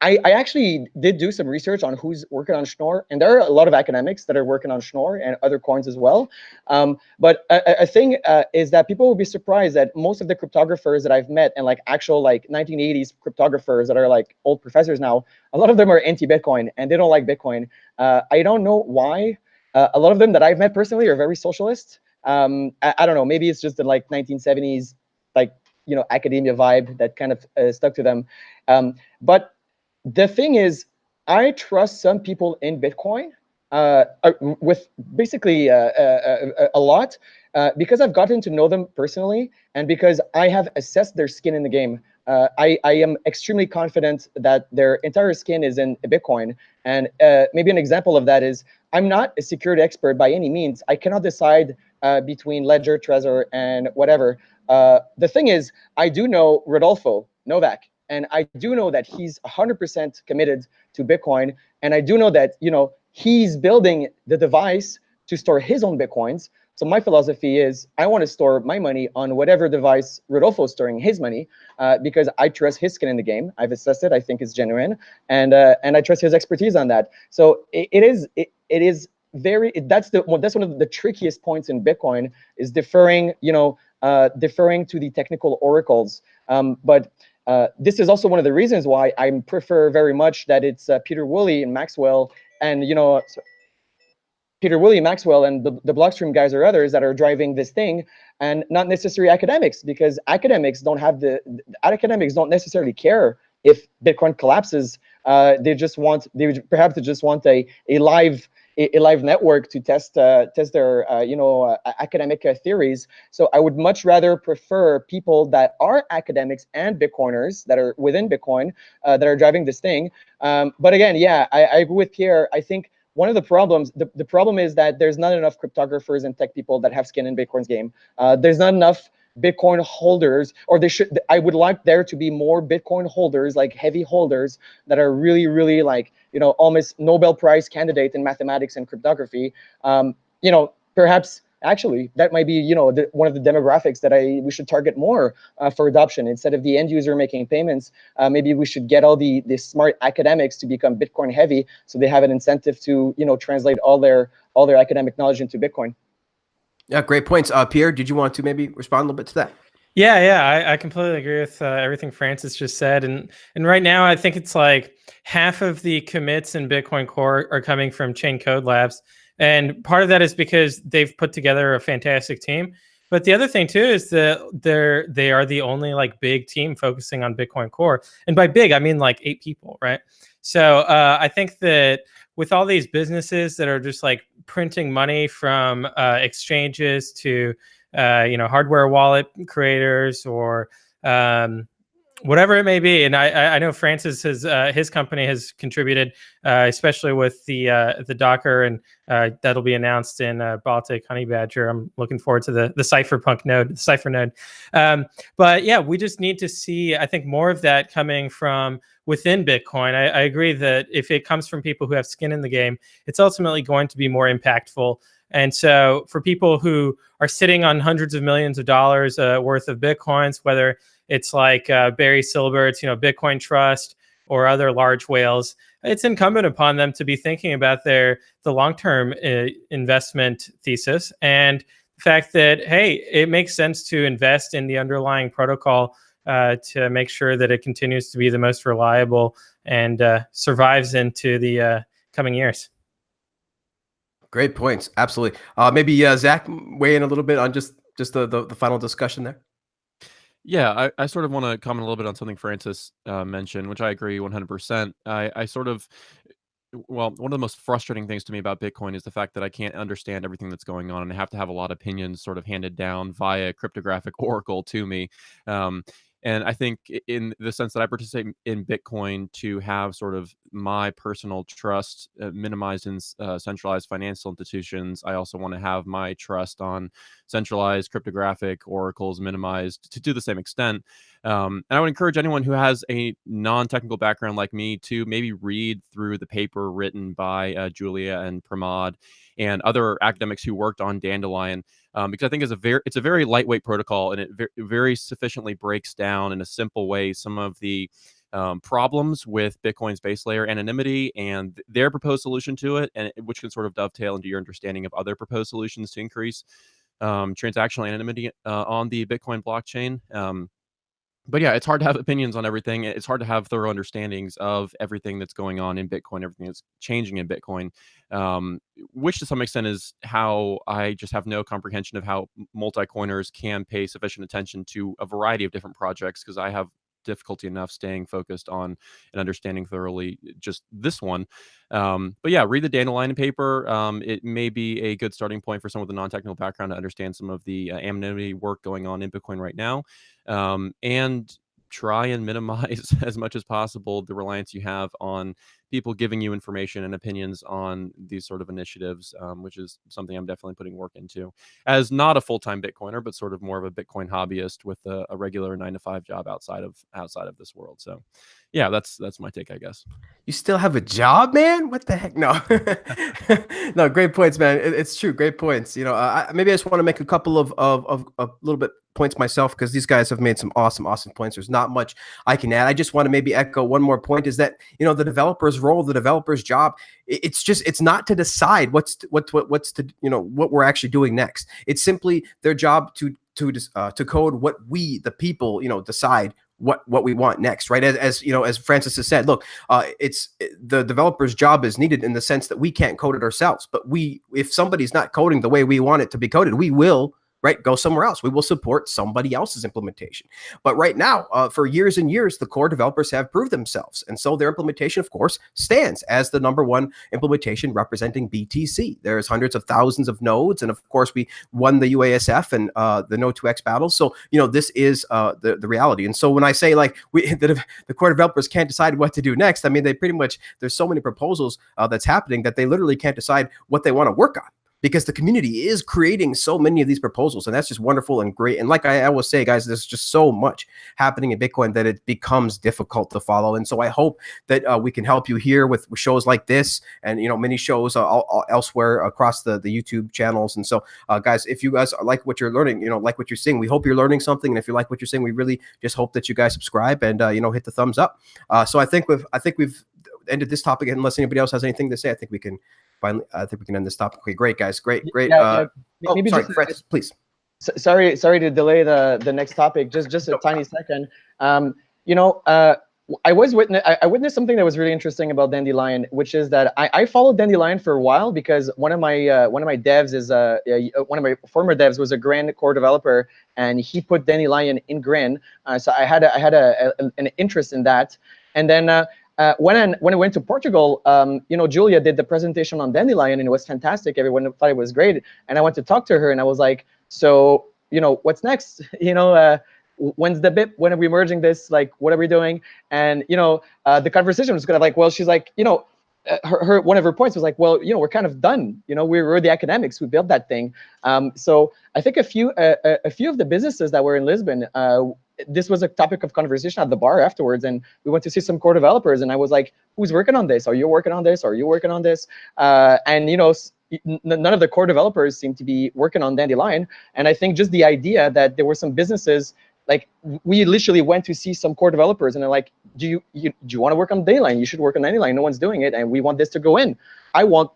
I actually did do some research on who's working on Schnorr, and there are a lot of academics that are working on Schnorr and other coins as well. But a thing is that people will be surprised that most of the cryptographers that I've met, and like actual like 1980s cryptographers that are like old professors now, a lot of them are anti-Bitcoin and they don't like Bitcoin. I don't know why. A lot of them that I've met personally are very socialist. I don't know, maybe it's just the like 1970s, like, you know, academia vibe that kind of stuck to them. But the thing is, I trust some people in Bitcoin with basically a lot because I've gotten to know them personally, and because I have assessed their skin in the game. I am extremely confident that their entire skin is in Bitcoin. And maybe an example of that is, I'm not a security expert by any means. I cannot decide between Ledger, Trezor, and whatever. The thing is, I do know Rodolfo Novak. And I do know that he's 100% committed to Bitcoin. And I do know that, you know, he's building the device to store his own Bitcoins. So my philosophy is, I want to store my money on whatever device Rodolfo is storing his money, because I trust his skin in the game. I've assessed it. I think it's genuine. And I trust his expertise on that. So it is very, that's one of the trickiest points in Bitcoin, is deferring, you know, deferring to the technical oracles. But this is also one of the reasons why I prefer very much that it's Peter Woolley and Maxwell, and you know, Peter Willie Maxwell and the Blockstream guys or others that are driving this thing, and not necessarily academics, because academics don't necessarily care if Bitcoin collapses. They perhaps just want a live network to test their academic theories. So I would much rather prefer people that are academics and Bitcoiners that are within Bitcoin that are driving this thing. But again, yeah, I agree with Pierre. I think one of the problems, the problem is that there's not enough cryptographers and tech people that have skin in Bitcoin's game. There's not enough Bitcoin holders, or I would like there to be more Bitcoin holders, like heavy holders that are really, really like, almost Nobel Prize candidate in mathematics and cryptography. Perhaps actually that might be, one of the demographics that we should target more for adoption. Instead of the end user making payments, maybe we should get all the smart academics to become Bitcoin heavy, so they have an incentive to, translate all their academic knowledge into Bitcoin. Yeah, great points. Pierre, did you want to maybe respond a little bit to that? Yeah, I completely agree with everything Francis just said. And right now, I think it's like half of the commits in Bitcoin Core are coming from Chain Code Labs. And part of that is because they've put together a fantastic team. But the other thing too is that they are the only like big team focusing on Bitcoin Core. And by big, I mean like 8 people, right? So I think that with all these businesses that are just like printing money from exchanges to hardware wallet creators or whatever it may be, and I know Francis his company has contributed, especially with the Docker, and that'll be announced in Baltic Honey Badger. I'm looking forward to the cypherpunk node, the cipher node. But yeah, we just need to see, I think, more of that coming from within Bitcoin. I agree that if it comes from people who have skin in the game, it's ultimately going to be more impactful. And so for people who are sitting on hundreds of millions of dollars worth of Bitcoins, whether it's like Barry Silbert's, Bitcoin Trust or other large whales, it's incumbent upon them to be thinking about the long-term investment thesis and the fact that, hey, it makes sense to invest in the underlying protocol to make sure that it continues to be the most reliable and survives into the coming years. Great points. Absolutely. Maybe Zach, weigh in a little bit on just the final discussion there. Yeah, I sort of want to comment a little bit on something Francis mentioned, which I agree 100%. One of the most frustrating things to me about Bitcoin is the fact that I can't understand everything that's going on, and I have to have a lot of opinions sort of handed down via cryptographic oracle to me. And I think in the sense that I participate in Bitcoin to have sort of my personal trust minimized in centralized financial institutions, I also want to have my trust on centralized cryptographic oracles minimized to the same extent. And I would encourage anyone who has a non-technical background like me to maybe read through the paper written by Julia and Pramod and other academics who worked on Dandelion, because I think it's a very lightweight protocol, and it very sufficiently breaks down in a simple way some of the problems with Bitcoin's base layer anonymity and their proposed solution to it, and which can sort of dovetail into your understanding of other proposed solutions to increase transactional anonymity on the Bitcoin blockchain. But yeah, it's hard to have opinions on everything. It's hard to have thorough understandings of everything that's going on in Bitcoin, everything that's changing in Bitcoin, which to some extent is how I just have no comprehension of how multi-coiners can pay sufficient attention to a variety of different projects, because I have difficulty enough staying focused on and understanding thoroughly just this one. But yeah, read the Dandelion paper. It may be a good starting point for someone with a non-technical background to understand some of the anonymity work going on in Bitcoin right now, and try and minimize as much as possible the reliance you have on people giving you information and opinions on these sort of initiatives, which is something I'm definitely putting work into as not a full-time Bitcoiner, but sort of more of a Bitcoin hobbyist with a regular 9-to-5 job outside of this world. So yeah, that's my take, I guess. You still have a job, man? What the heck? No, no, great points, man. It's true. Great points. Maybe I just want to make a couple of a little bit points myself, because these guys have made some awesome points. There's not much I can add. I just want to maybe echo one more point, is that, the developer's role, the developer's job, it's not to decide what we're actually doing next. It's simply their job to code what we, the people, decide what we want next, right? As you know, as Francis has said, look, it's the developer's job is needed in the sense that we can't code it ourselves, but if somebody's not coding the way we want it to be coded, we will, right, go somewhere else. We will support somebody else's implementation. But right now, for years and years, the core developers have proved themselves. And so their implementation, of course, stands as the #1 implementation representing BTC. There's hundreds of thousands of nodes. And of course, we won the UASF and the Node 2X battles. So, this is the reality. And so when I say like the core developers can't decide what to do next, I mean, they pretty much, there's so many proposals that's happening that they literally can't decide what they want to work on, because the community is creating so many of these proposals, and that's just wonderful and great. And like I always say, guys, there's just so much happening in Bitcoin that it becomes difficult to follow. And so I hope that we can help you here with shows like this, and many shows elsewhere across the YouTube channels. And so, guys, if you guys like what you're learning, like what you're seeing, we hope you're learning something. And if you like what you're seeing, we really just hope that you guys subscribe and hit the thumbs up. So I think we've ended this topic. Unless anybody else has anything to say, I think we can. Finally, I think we can end this topic. Okay, great, guys. Great. Maybe sorry, just, Francis, please. Sorry to delay the next topic. Just a tiny second. I witnessed something that was really interesting about Dandelion, which is that I followed Dandelion for a while because one of my devs is one of my former devs was a Gran core developer, and he put Dandelion in Gran. So I had an interest in that, and then. When I went to Portugal, Julia did the presentation on Dandelion, and it was fantastic. Everyone thought it was great, and I went to talk to her, and I was like, "So, what's next? When's the BIP? When are we merging this? Like, what are we doing?" And the conversation was kind of like, well, she's like, her one of her points was like, well, we're kind of done. We're the academics. We built that thing. So I think a few of the businesses that were in Lisbon. This was a topic of conversation at the bar afterwards, and we went to see some core developers, and I was like, who's working on this? Are you working on this? Are you working on this? And none of the core developers seemed to be working on Dandelion. And I think just the idea that there were some businesses, like we literally went to see some core developers, and they're like, do you want to work on Dandelion? You should work on Dandelion. No one's doing it, and we want this to go in. I want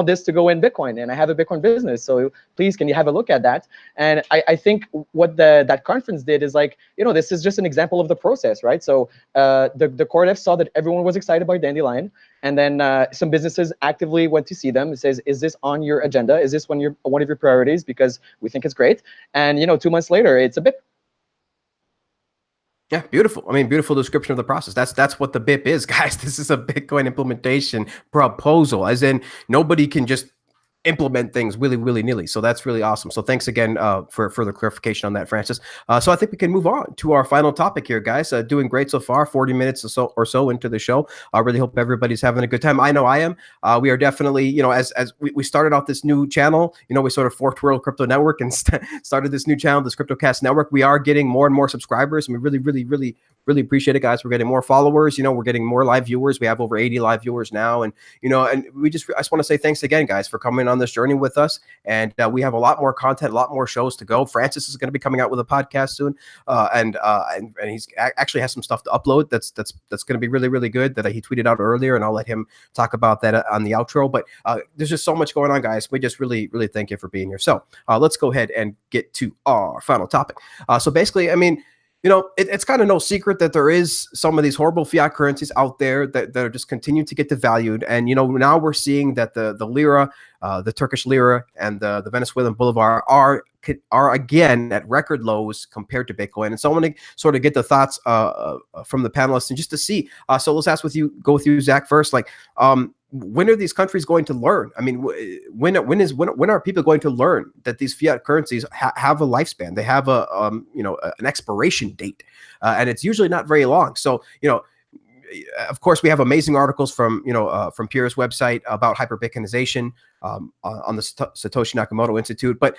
this to go in Bitcoin, and I have a Bitcoin business. So please, can you have a look at that? And I think what that conference did is like, this is just an example of the process, right? So the core dev saw that everyone was excited by Dandelion, and then some businesses actively went to see them. It says, is this on your agenda? Is this one of your priorities? Because we think it's great. And 2 months later, it's a BIP. Yeah, beautiful. I mean, beautiful description of the process. That's what the BIP is, guys. This is a Bitcoin implementation proposal, as in nobody can just implement things willy-nilly. So that's really awesome. So thanks again for further clarification on that, Francis. So I think we can move on to our final topic here, guys. Doing great so far, 40 minutes or so into the show. I really hope everybody's having a good time. I know I am. We are definitely, as we started off this new channel, we sort of forked World Crypto Network and started this new channel, this CryptoCast Network. We are getting more and more subscribers, and we really appreciate it, guys. We're getting more followers. We're getting more live viewers. We have over 80 live viewers now, and and I just want to say thanks again, guys, for coming on this journey with us. And we have a lot more content, a lot more shows to go. Francis is going to be coming out with a podcast soon, and he's actually has some stuff to upload that's going to be really good that he tweeted out earlier, and I'll let him talk about that on the outro. But there's just so much going on, guys. We just really thank you for being here. So let's go ahead and get to our final topic. So basically, I mean, it's kind of no secret that there is some of these horrible fiat currencies out there that are just continue to get devalued. And, now we're seeing that the lira, the Turkish lira, and the Venezuelan bolivar are again at record lows compared to Bitcoin. And so I want to sort of get the thoughts from the panelists and just to see. So let's go with you, Zach, first. Like, when are these countries going to learn? I mean, when are people going to learn that these fiat currencies have a lifespan? They have an expiration date, and it's usually not very long. So of course, we have amazing articles from Pierre's website about hyper-Bitcoinization on the Satoshi Nakamoto Institute. But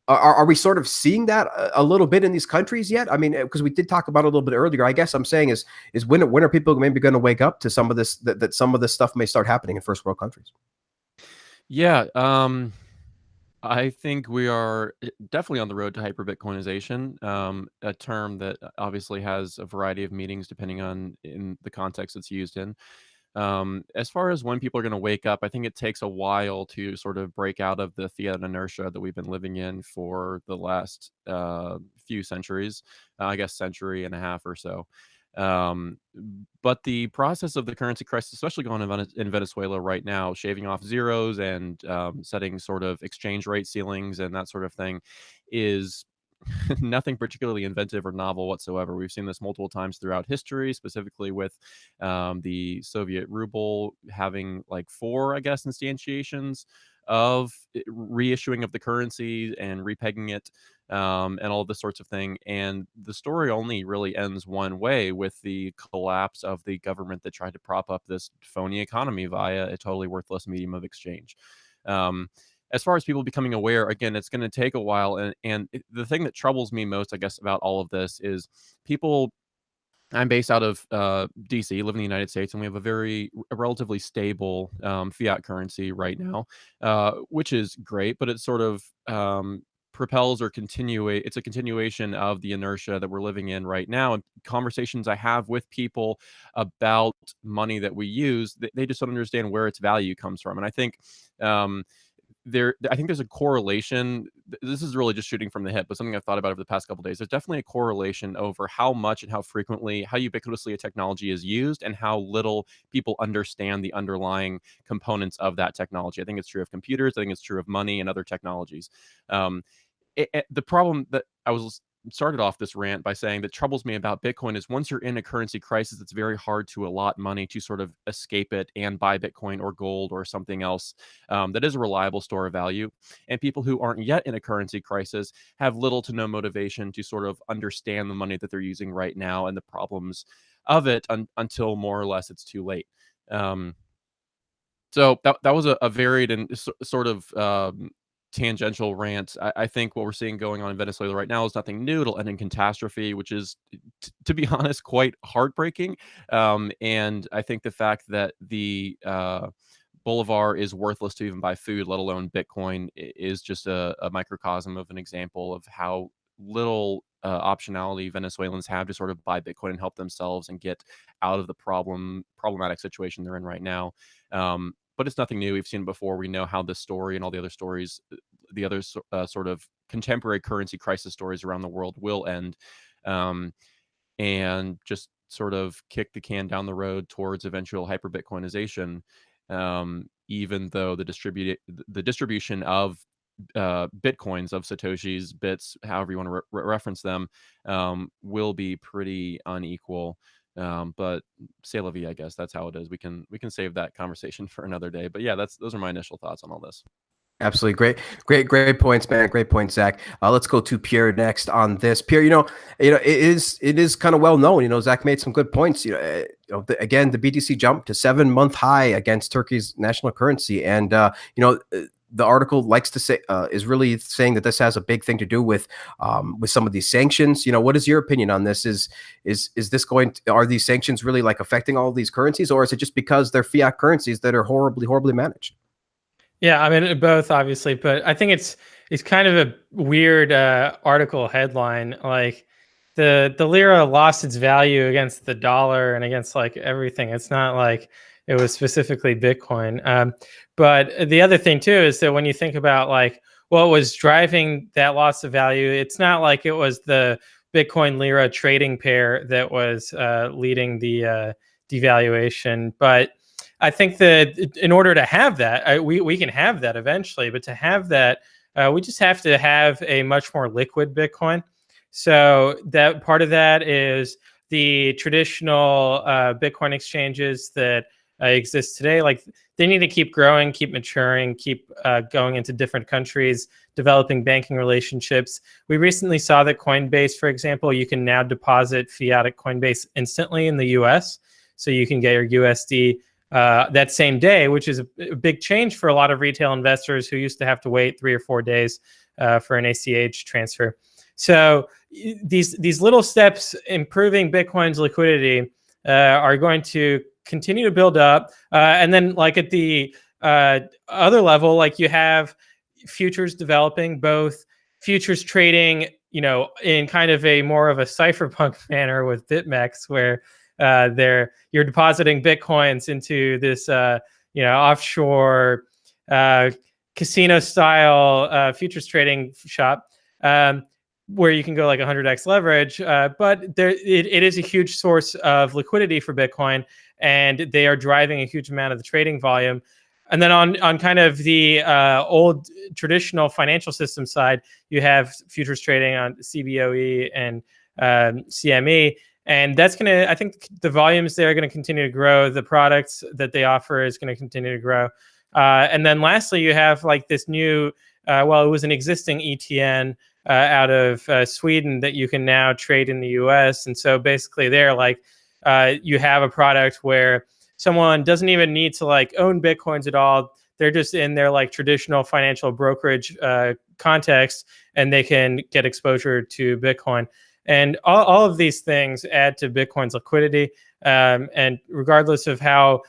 are we sort of seeing that a little bit in these countries yet? I mean, because we did talk about it a little bit earlier. I guess I'm saying is when are people maybe going to wake up to some of this, that some of this stuff may start happening in first world countries? Yeah, I think we are definitely on the road to hyper-Bitcoinization, a term that obviously has a variety of meanings depending on in the context it's used in. As far as when people are going to wake up, I think it takes a while to sort of break out of the fiat inertia that we've been living in for the last few centuries, I guess century and a half or so. Um, but the process of the currency crisis, especially going on in Venezuela right now, shaving off zeros and setting sort of exchange rate ceilings and that sort of thing, is nothing particularly inventive or novel whatsoever. We've seen this multiple times throughout history, specifically with the Soviet ruble having like four, I guess, instantiations of reissuing of the currency and repegging it, and all this sorts of thing. And the story only really ends one way, with the collapse of the government that tried to prop up this phony economy via a totally worthless medium of exchange. Um, as far as people becoming aware, again, it's going to take a while. And the thing that troubles me most, I guess, about all of this is people. I'm based out of DC, live in the United States, and we have a relatively stable fiat currency right now, which is great, but it sort of propels or it's a continuation of the inertia that we're living in right now. And conversations I have with people about money that we use, they just don't understand where its value comes from. And I think um, I think there's a correlation. This is really just shooting from the hip, but something I've thought about over the past couple of days. There's definitely a correlation over how much and how frequently, how ubiquitously a technology is used, and how little people understand the underlying components of that technology. I think it's true of computers. I think it's true of money and other technologies. Um, the problem that I was started off this rant by saying that troubles me about Bitcoin is, once you're in a currency crisis, it's very hard to allot money to sort of escape it and buy Bitcoin or gold or something else that is a reliable store of value. And people who aren't yet in a currency crisis have little to no motivation to sort of understand the money that they're using right now and the problems of it until more or less it's too late. So that was a varied and sort of tangential rant. I think what we're seeing going on in Venezuela right now is nothing new. It'll end in catastrophe, which is, to be honest, quite heartbreaking. And I think the fact that the bolivar is worthless to even buy food, let alone Bitcoin, is just a microcosm of an example of how little optionality Venezuelans have to sort of buy Bitcoin and help themselves and get out of the problematic situation they're in right now. But it's nothing new. We've seen it before. We know how this story and all the other stories, the other sort of contemporary currency crisis stories around the world will end, and just sort of kick the can down the road towards eventual hyper Bitcoinization. Even though the distribution of bitcoins, of satoshis, bits, however you want to reference them, will be pretty unequal. But c'est la vie, I guess. That's how it is. We can save that conversation for another day. But yeah, those are my initial thoughts on all this. Absolutely. Great points, man. Great points, Zach. Let's go to Pierre next on this. Pierre, it is kind of well known. Zach made some good points. Again, the BTC jumped to 7-month high against Turkey's national currency, and the article likes to say is really saying that this has a big thing to do with some of these sanctions. What is your opinion on this? Is this are these sanctions really like affecting all of these currencies, or is it just because they're fiat currencies that are horribly managed? Yeah, I mean, both, obviously, but I think it's kind of a weird article headline. Like the lira lost its value against the dollar and against like everything. It's not like it was specifically Bitcoin. But the other thing too is that when you think about like what was driving that loss of value, it's not like it was the Bitcoin lira trading pair that was leading the devaluation, but I think that in order to have that, we can have that eventually, but to have that, we just have to have a much more liquid Bitcoin. So that part of that is the traditional Bitcoin exchanges that exist today. Like they need to keep growing, keep maturing, keep going into different countries, developing banking relationships. We recently saw that Coinbase, for example, you can now deposit fiat at Coinbase instantly in the US. So you can get your USD that same day, which is a big change for a lot of retail investors who used to have to wait 3 or 4 days for an ACH transfer. So these little steps improving Bitcoin's liquidity are going to continue to build up. And then like at the other level, like you have futures developing, both futures trading, in kind of a more of a cypherpunk manner with BitMEX, where you're depositing bitcoins into this offshore casino style futures trading shop, where you can go like 100x leverage. But it is a huge source of liquidity for Bitcoin, and they are driving a huge amount of the trading volume. And then on kind of the old traditional financial system side, you have futures trading on CBOE and CME. And that's going to, I think the volumes there are going to continue to grow. The products that they offer is going to continue to grow. And then lastly, you have like this new, it was an existing ETN out of Sweden that you can now trade in the US. And so basically there, like you have a product where someone doesn't even need to like own Bitcoins at all. They're just in their like traditional financial brokerage context, and they can get exposure to Bitcoin. And all of these things add to Bitcoin's liquidity. And regardless of how,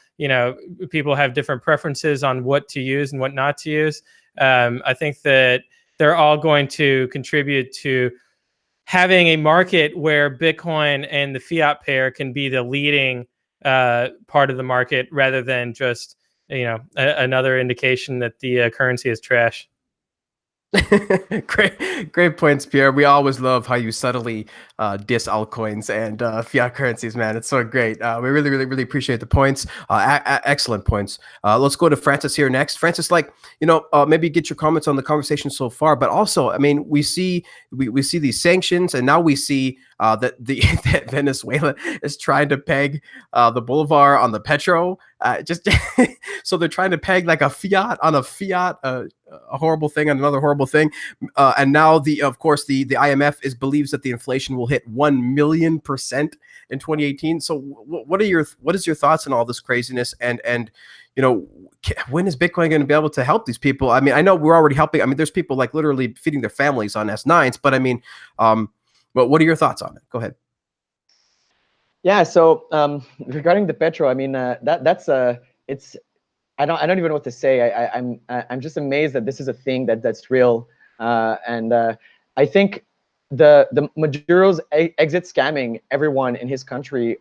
people have different preferences on what to use and what not to use, I think that they're all going to contribute to having a market where Bitcoin and the fiat pair can be the leading part of the market, rather than just another indication that the currency is trash. Great points, Pierre. We always love how you subtly diss altcoins and fiat currencies, man. It's so great. We really appreciate the points. Excellent points. Let's go to Francis here next. Francis, maybe get your comments on the conversation so far, but also, I mean, we see these sanctions, and now we see that Venezuela is trying to peg the bolivar on the petro. So they're trying to peg like a fiat on a fiat, a horrible thing on another horrible thing, and now of course the IMF believes that the inflation will hit 1,000,000% in 2018. So what is your thoughts on all this craziness, and when is Bitcoin going to be able to help these people? I mean, I know we're already helping. I mean, there's people like literally feeding their families on S9s, but I mean, but what are your thoughts on it? Go ahead. Yeah. So regarding the petro, I mean, it's. I don't even know what to say. I'm just amazed that this is a thing that's real, and I think the Maduro's exit scamming everyone in his country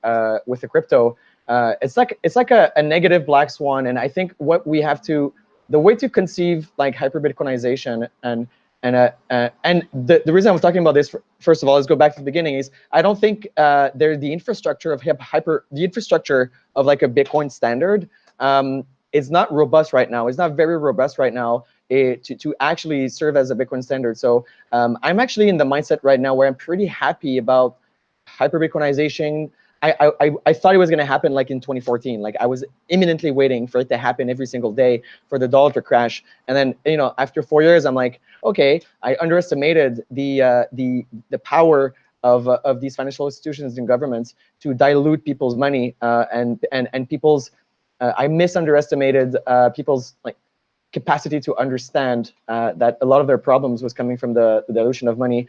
with the crypto. It's like a negative black swan, and I think the way to conceive like hyper Bitcoinization and the reason I'm talking about this first of all is go back to the beginning is I don't think the infrastructure of the infrastructure of like a Bitcoin standard. It's not robust right now. It's not very robust right now to actually serve as a Bitcoin standard. So I'm actually in the mindset right now where I'm pretty happy about hyper Bitcoinization. I thought it was going to happen like in 2014. Like I was imminently waiting for it to happen every single day for the dollar to crash. And then after 4 years, I'm like, okay, I underestimated the power of these financial institutions and governments to dilute people's money and people's. I misunderestimated people's like capacity to understand that a lot of their problems was coming from the dilution of money.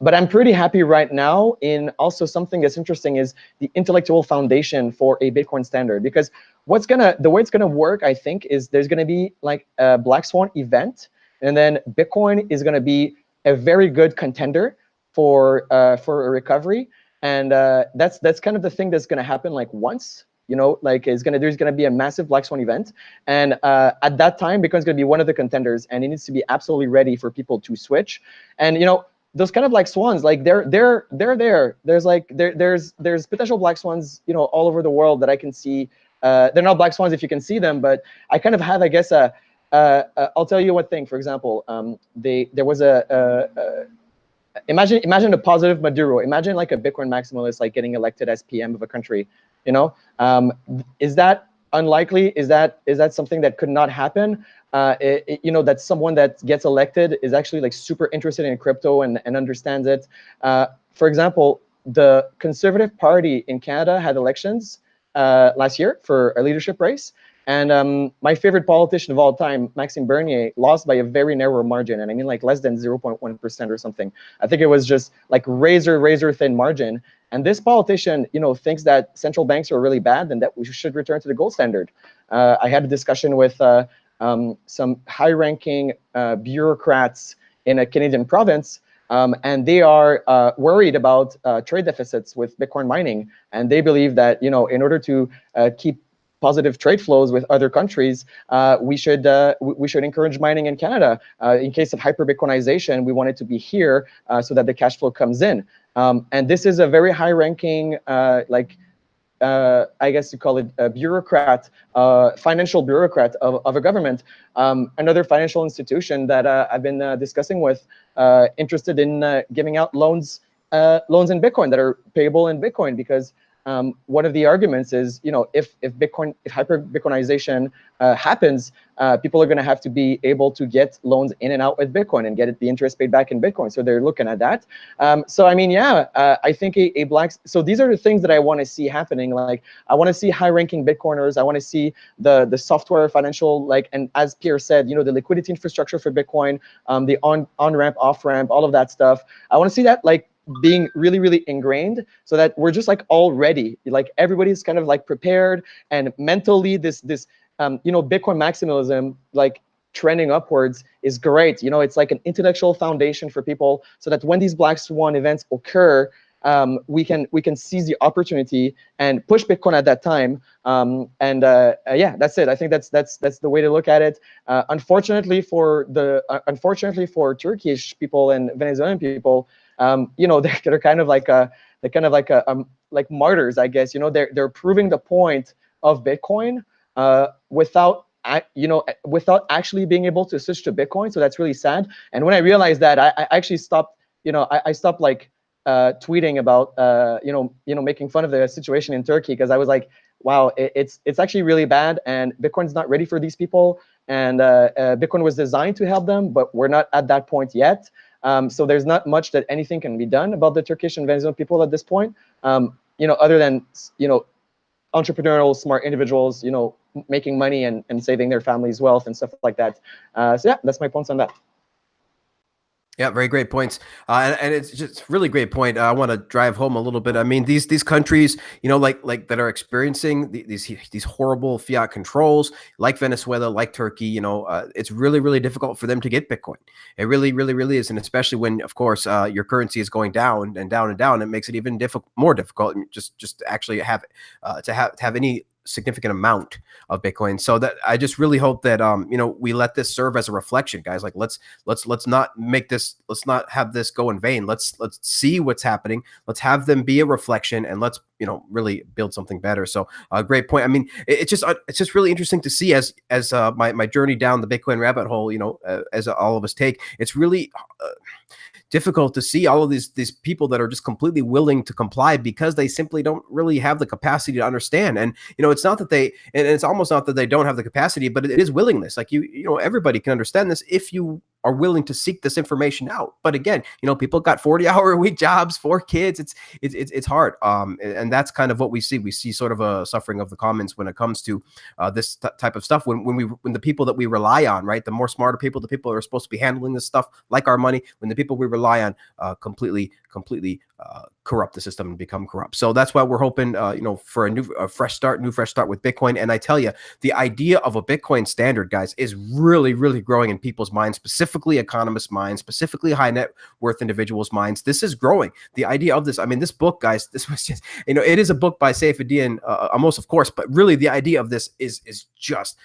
But I'm pretty happy right now in also something that's interesting is the intellectual foundation for a Bitcoin standard, because the way it's gonna work, I think, is there's gonna be like a black swan event, and then Bitcoin is gonna be a very good contender for a recovery, and that's kind of the thing that's gonna happen like once. There's gonna be a massive black swan event, and at that time, Bitcoin's gonna be one of the contenders, and it needs to be absolutely ready for people to switch. And those kind of black swans, like they're there. There's potential black swans, all over the world that I can see. They're not black swans if you can see them, but I kind of have, I guess, I'll tell you one thing. For example, there was imagine a positive Maduro. Imagine like a Bitcoin maximalist like getting elected as PM of a country. Is that unlikely? Is that something that could not happen? That someone that gets elected is actually like super interested in crypto and understands it. For example, the Conservative Party in Canada had elections last year for a leadership race. And my favorite politician of all time, Maxime Bernier, lost by a very narrow margin. And I mean like less than 0.1% or something. I think it was just like razor thin margin. And this politician, thinks that central banks are really bad and that we should return to the gold standard. I had a discussion with some high-ranking bureaucrats in a Canadian province and they are worried about trade deficits with Bitcoin mining, and they believe that in order to keep positive trade flows with other countries, we should encourage mining in Canada. In case of hyper Bitcoinization, we want it to be here so that the cash flow comes in. And this is a very high-ranking, I guess you call it a bureaucrat, financial bureaucrat of a government. Another financial institution that I've been discussing with, interested in giving out loans in Bitcoin that are payable in Bitcoin, because one of the arguments is, if hyper Bitcoinization happens, people are going to have to be able to get loans in and out with Bitcoin and get the interest paid back in Bitcoin. So they're looking at that. So I mean, yeah, I think so these are the things that I want to see happening. Like, I want to see high-ranking Bitcoiners. I want to see the software, financial, and as Pierre said, the liquidity infrastructure for Bitcoin, the on-ramp, off-ramp, all of that stuff. I want to see that being really, really ingrained, so that we're just all ready, everybody's kind of prepared, and mentally this Bitcoin maximalism trending upwards is great. It's like an intellectual foundation for people, so that when these black swan events occur, we can seize the opportunity and push Bitcoin at that time. Yeah, that's it. I think that's the way to look at it. Unfortunately for Turkish people and Venezuelan people, they're kind of like martyrs, I guess. They're proving the point of Bitcoin without actually being able to switch to Bitcoin. So that's really sad. And when I realized that, I actually stopped. I stopped tweeting about making fun of the situation in Turkey, because I was like, wow, it's actually really bad, and Bitcoin's not ready for these people, and Bitcoin was designed to help them, but we're not at that point yet. So there's not much that anything can be done about the Turkish and Venezuelan people at this point, other than entrepreneurial, smart individuals, making money and saving their family's wealth and stuff like that. So yeah, that's my points on that. Yeah, very great points, and it's just really great point. I want to drive home a little bit. I mean, these countries, like that are experiencing these horrible fiat controls, like Venezuela, like Turkey. It's really, really difficult for them to get Bitcoin. It really, really, really is, and especially when, of course, your currency is going down and down and down. It makes it even more difficult just to actually have any significant amount of Bitcoin. So that I just really hope that we let this serve as a reflection, guys. Like, let's not make this, let's not have this go in vain. Let's see what's happening. Let's have them be a reflection, and let's really build something better. So great point. I mean, it's just really interesting to see as my journey down the Bitcoin rabbit hole, as all of us take. It's really difficult to see all of these people that are just completely willing to comply, because they simply don't really have the capacity to understand. And it's not that it's almost not that they don't have the capacity, but it is willingness. Like everybody can understand this if you are willing to seek this information out. But again, people got 40-hour-a-week jobs, 4 kids. It's hard. And that's kind of what we see. We see sort of a suffering of the commons when it comes to this type of stuff. When the people that we rely on, right, the more smarter people, the people that are supposed to be handling this stuff, like our money, when the people we rely on completely corrupt the system and become corrupt. So that's why we're hoping, for a fresh start with Bitcoin. And I tell you, the idea of a Bitcoin standard, guys, is really, really growing in people's minds, specifically economists' minds, specifically high net worth individuals' minds. This is growing. The idea of this, I mean, this book, guys, this was just, it is a book by Saifedean Amos, of course, but really the idea of this is just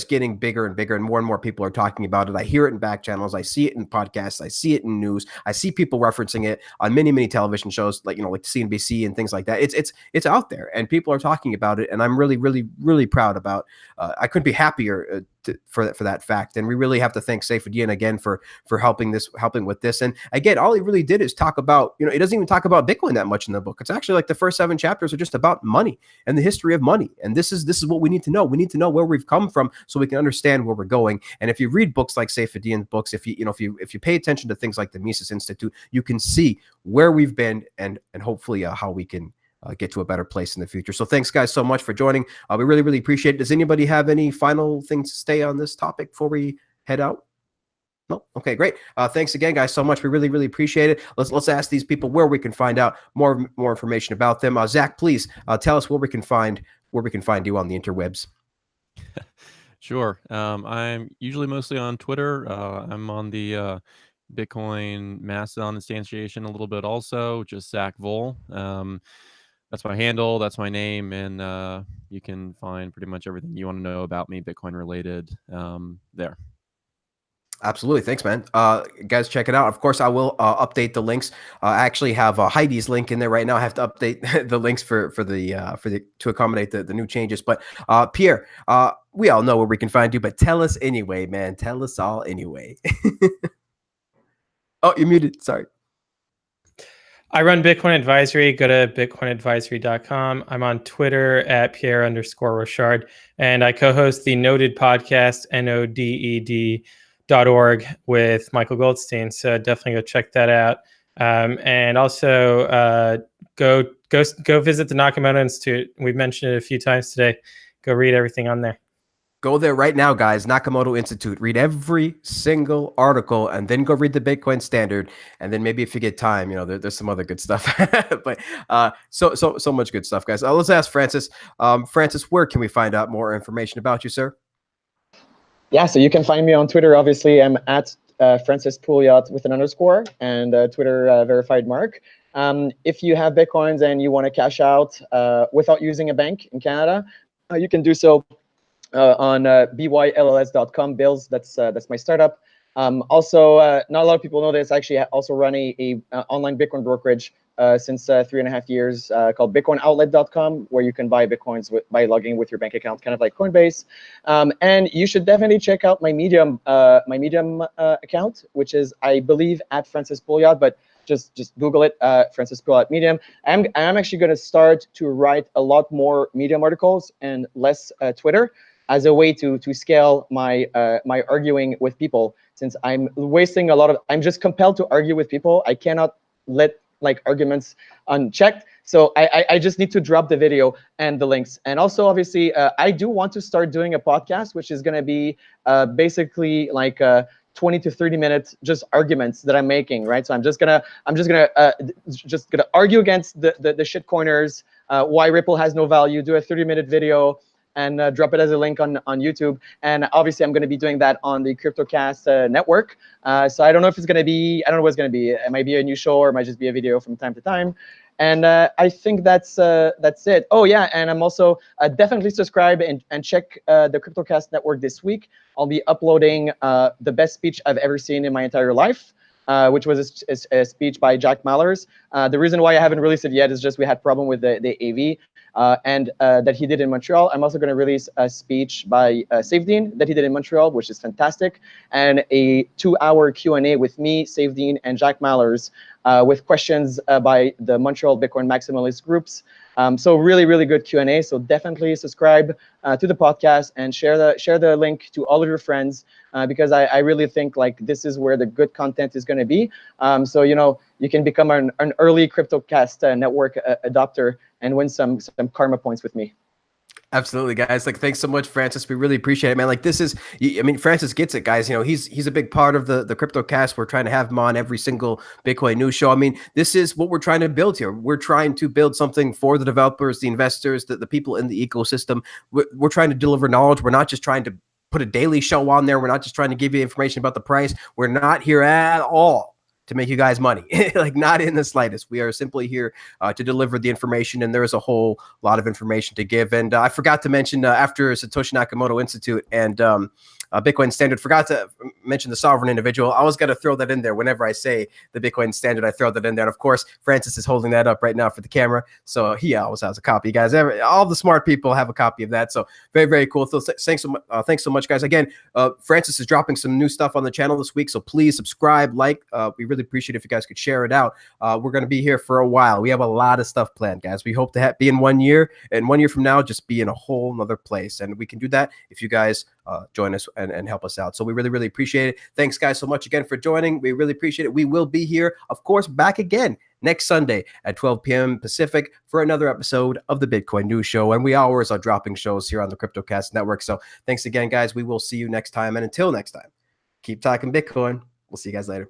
getting bigger and bigger, and more people are talking about it. I hear it in back channels. I see it in podcasts. I see it in news. I see people referencing it on many television shows, like CNBC and things like that. It's out there, and people are talking about it, and I'm really, really, really proud about. I couldn't be happier for that fact. And we really have to thank Saifedean again for helping with this. And again, all he really did is talk about, it doesn't even talk about Bitcoin that much in the book. It's actually like the first 7 chapters are just about money and the history of money. And this is what we need to know. We need to know where we've come from so we can understand where we're going. And if you read books like Saifedean's books, if you pay attention to things like the Mises Institute, you can see where we've been and hopefully how we can get to a better place in the future. So thanks, guys, so much for joining. We really, really appreciate it. Does anybody have any final things to say on this topic before we head out? No? Okay, great. Thanks again, guys, so much. We really, really appreciate it. Let's ask these people where we can find out more information about them. Zach, please tell us where we can find you on the interwebs. Sure. I'm usually mostly on Twitter. I'm on the Bitcoin Mastodon instantiation a little bit also, just Zach Vol. That's my handle, that's my name, and you can find pretty much everything you want to know about me, Bitcoin related, there. Absolutely. Thanks, man. Guys, check it out. Of course, I will update the links. I actually have Heidi's link in there right now. I have to update the links for the to accommodate the new changes. But Pierre, we all know where we can find you, but tell us anyway, man. Tell us all anyway. Oh, you're muted. Sorry. I run Bitcoin Advisory. Go to bitcoinadvisory.com. I'm on Twitter at Pierre_Rochard, and I co-host the Noted podcast, NODED.org, with Michael Goldstein. So definitely go check that out. And also go visit the Nakamoto Institute. We've mentioned it a few times today. Go read everything on there. Go there right now, guys. Nakamoto Institute. Read every single article, and then go read the Bitcoin Standard. And then maybe if you get time, there's some other good stuff. But so much good stuff, guys. Let's ask Francis. Francis, where can we find out more information about you, sir? Yeah, so you can find me on Twitter. Obviously, I'm at Francis Pouliot with an underscore, and Twitter verified Mark. If you have Bitcoins and you want to cash out without using a bank in Canada, you can do so on bylls.com. Bills, that's my startup. Also, not a lot of people know this. Actually, I also run a online Bitcoin brokerage since 3.5 years called bitcoinoutlet.com, where you can buy Bitcoins by logging with your bank account, kind of like Coinbase. And you should definitely check out my Medium account, which is, I believe, at Francis Pouliot, but just Google it, Francis Pouliot Medium. I'm actually going to start to write a lot more Medium articles and less Twitter, as a way to scale my my arguing with people, since I'm wasting a lot of, I'm just compelled to argue with people. I cannot let arguments unchecked. So I just need to drop the video and the links. And also, obviously, I do want to start doing a podcast, which is going to be basically 20 to 30 minute just arguments that I'm making, right? So I'm just gonna argue against the shitcoiners, why Ripple has no value, do a 30-minute video, and drop it as a link on YouTube. And obviously, I'm going to be doing that on the CryptoCast network. So I don't know if it's going to be, I don't know what it's going to be. It might be a new show, or it might just be a video from time to time. And I think that's it. Oh, yeah, and I'm also definitely subscribe and check the CryptoCast network this week. I'll be uploading the best speech I've ever seen in my entire life, which was a speech by Jack Mallers. The reason why I haven't released it yet is just we had problem with the AV. And that he did in Montreal. I'm also going to release a speech by Savedean that he did in Montreal, which is fantastic, and a 2-hour Q&A with me, Savedean, and Jack Mallers, with questions by the Montreal Bitcoin Maximalist groups. So really, really good Q&A. So definitely subscribe to the podcast and share the link to all of your friends, because I really think this is where the good content is going to be. So you can become an early CryptoCast network adopter and win some karma points with me. Absolutely, guys. Thanks so much, Francis. We really appreciate it, man. This is, I mean, Francis gets it, guys. He's a big part of the CryptoCast. We're trying to have him on every single Bitcoin news show. I mean, this is what we're trying to build here. We're trying to build something for the developers, the investors, the people in the ecosystem. We're trying to deliver knowledge. We're not just trying to put a daily show on there. We're not just trying to give you information about the price. We're not here at all to make you guys money, not in the slightest. We are simply here to deliver the information, and there is a whole lot of information to give. And I forgot to mention, after Satoshi Nakamoto Institute and Bitcoin Standard, forgot to mention the sovereign individual. I always got to throw that in there whenever I say the Bitcoin Standard. I throw that in there. And of course, Francis is holding that up right now for the camera, so he always has a copy. Guys, all the smart people have a copy of that. So very, very cool. So thanks so much, guys. Again, Francis is dropping some new stuff on the channel this week, so please subscribe, like. We really appreciate it if you guys could share it out. We're going to be here for a while. We have a lot of stuff planned, guys. We hope to be in 1 year, and 1 year from now, just be in a whole nother place. And we can do that if you guys join us and help us out. So we really, really appreciate it. Thanks, guys, so much again for joining. We really appreciate it. We will be here, of course, back again next Sunday at 12 p.m. Pacific for another episode of the Bitcoin News Show. And we always are dropping shows here on the CryptoCast Network. So thanks again, guys. We will see you next time. And until next time, keep talking Bitcoin. We'll see you guys later.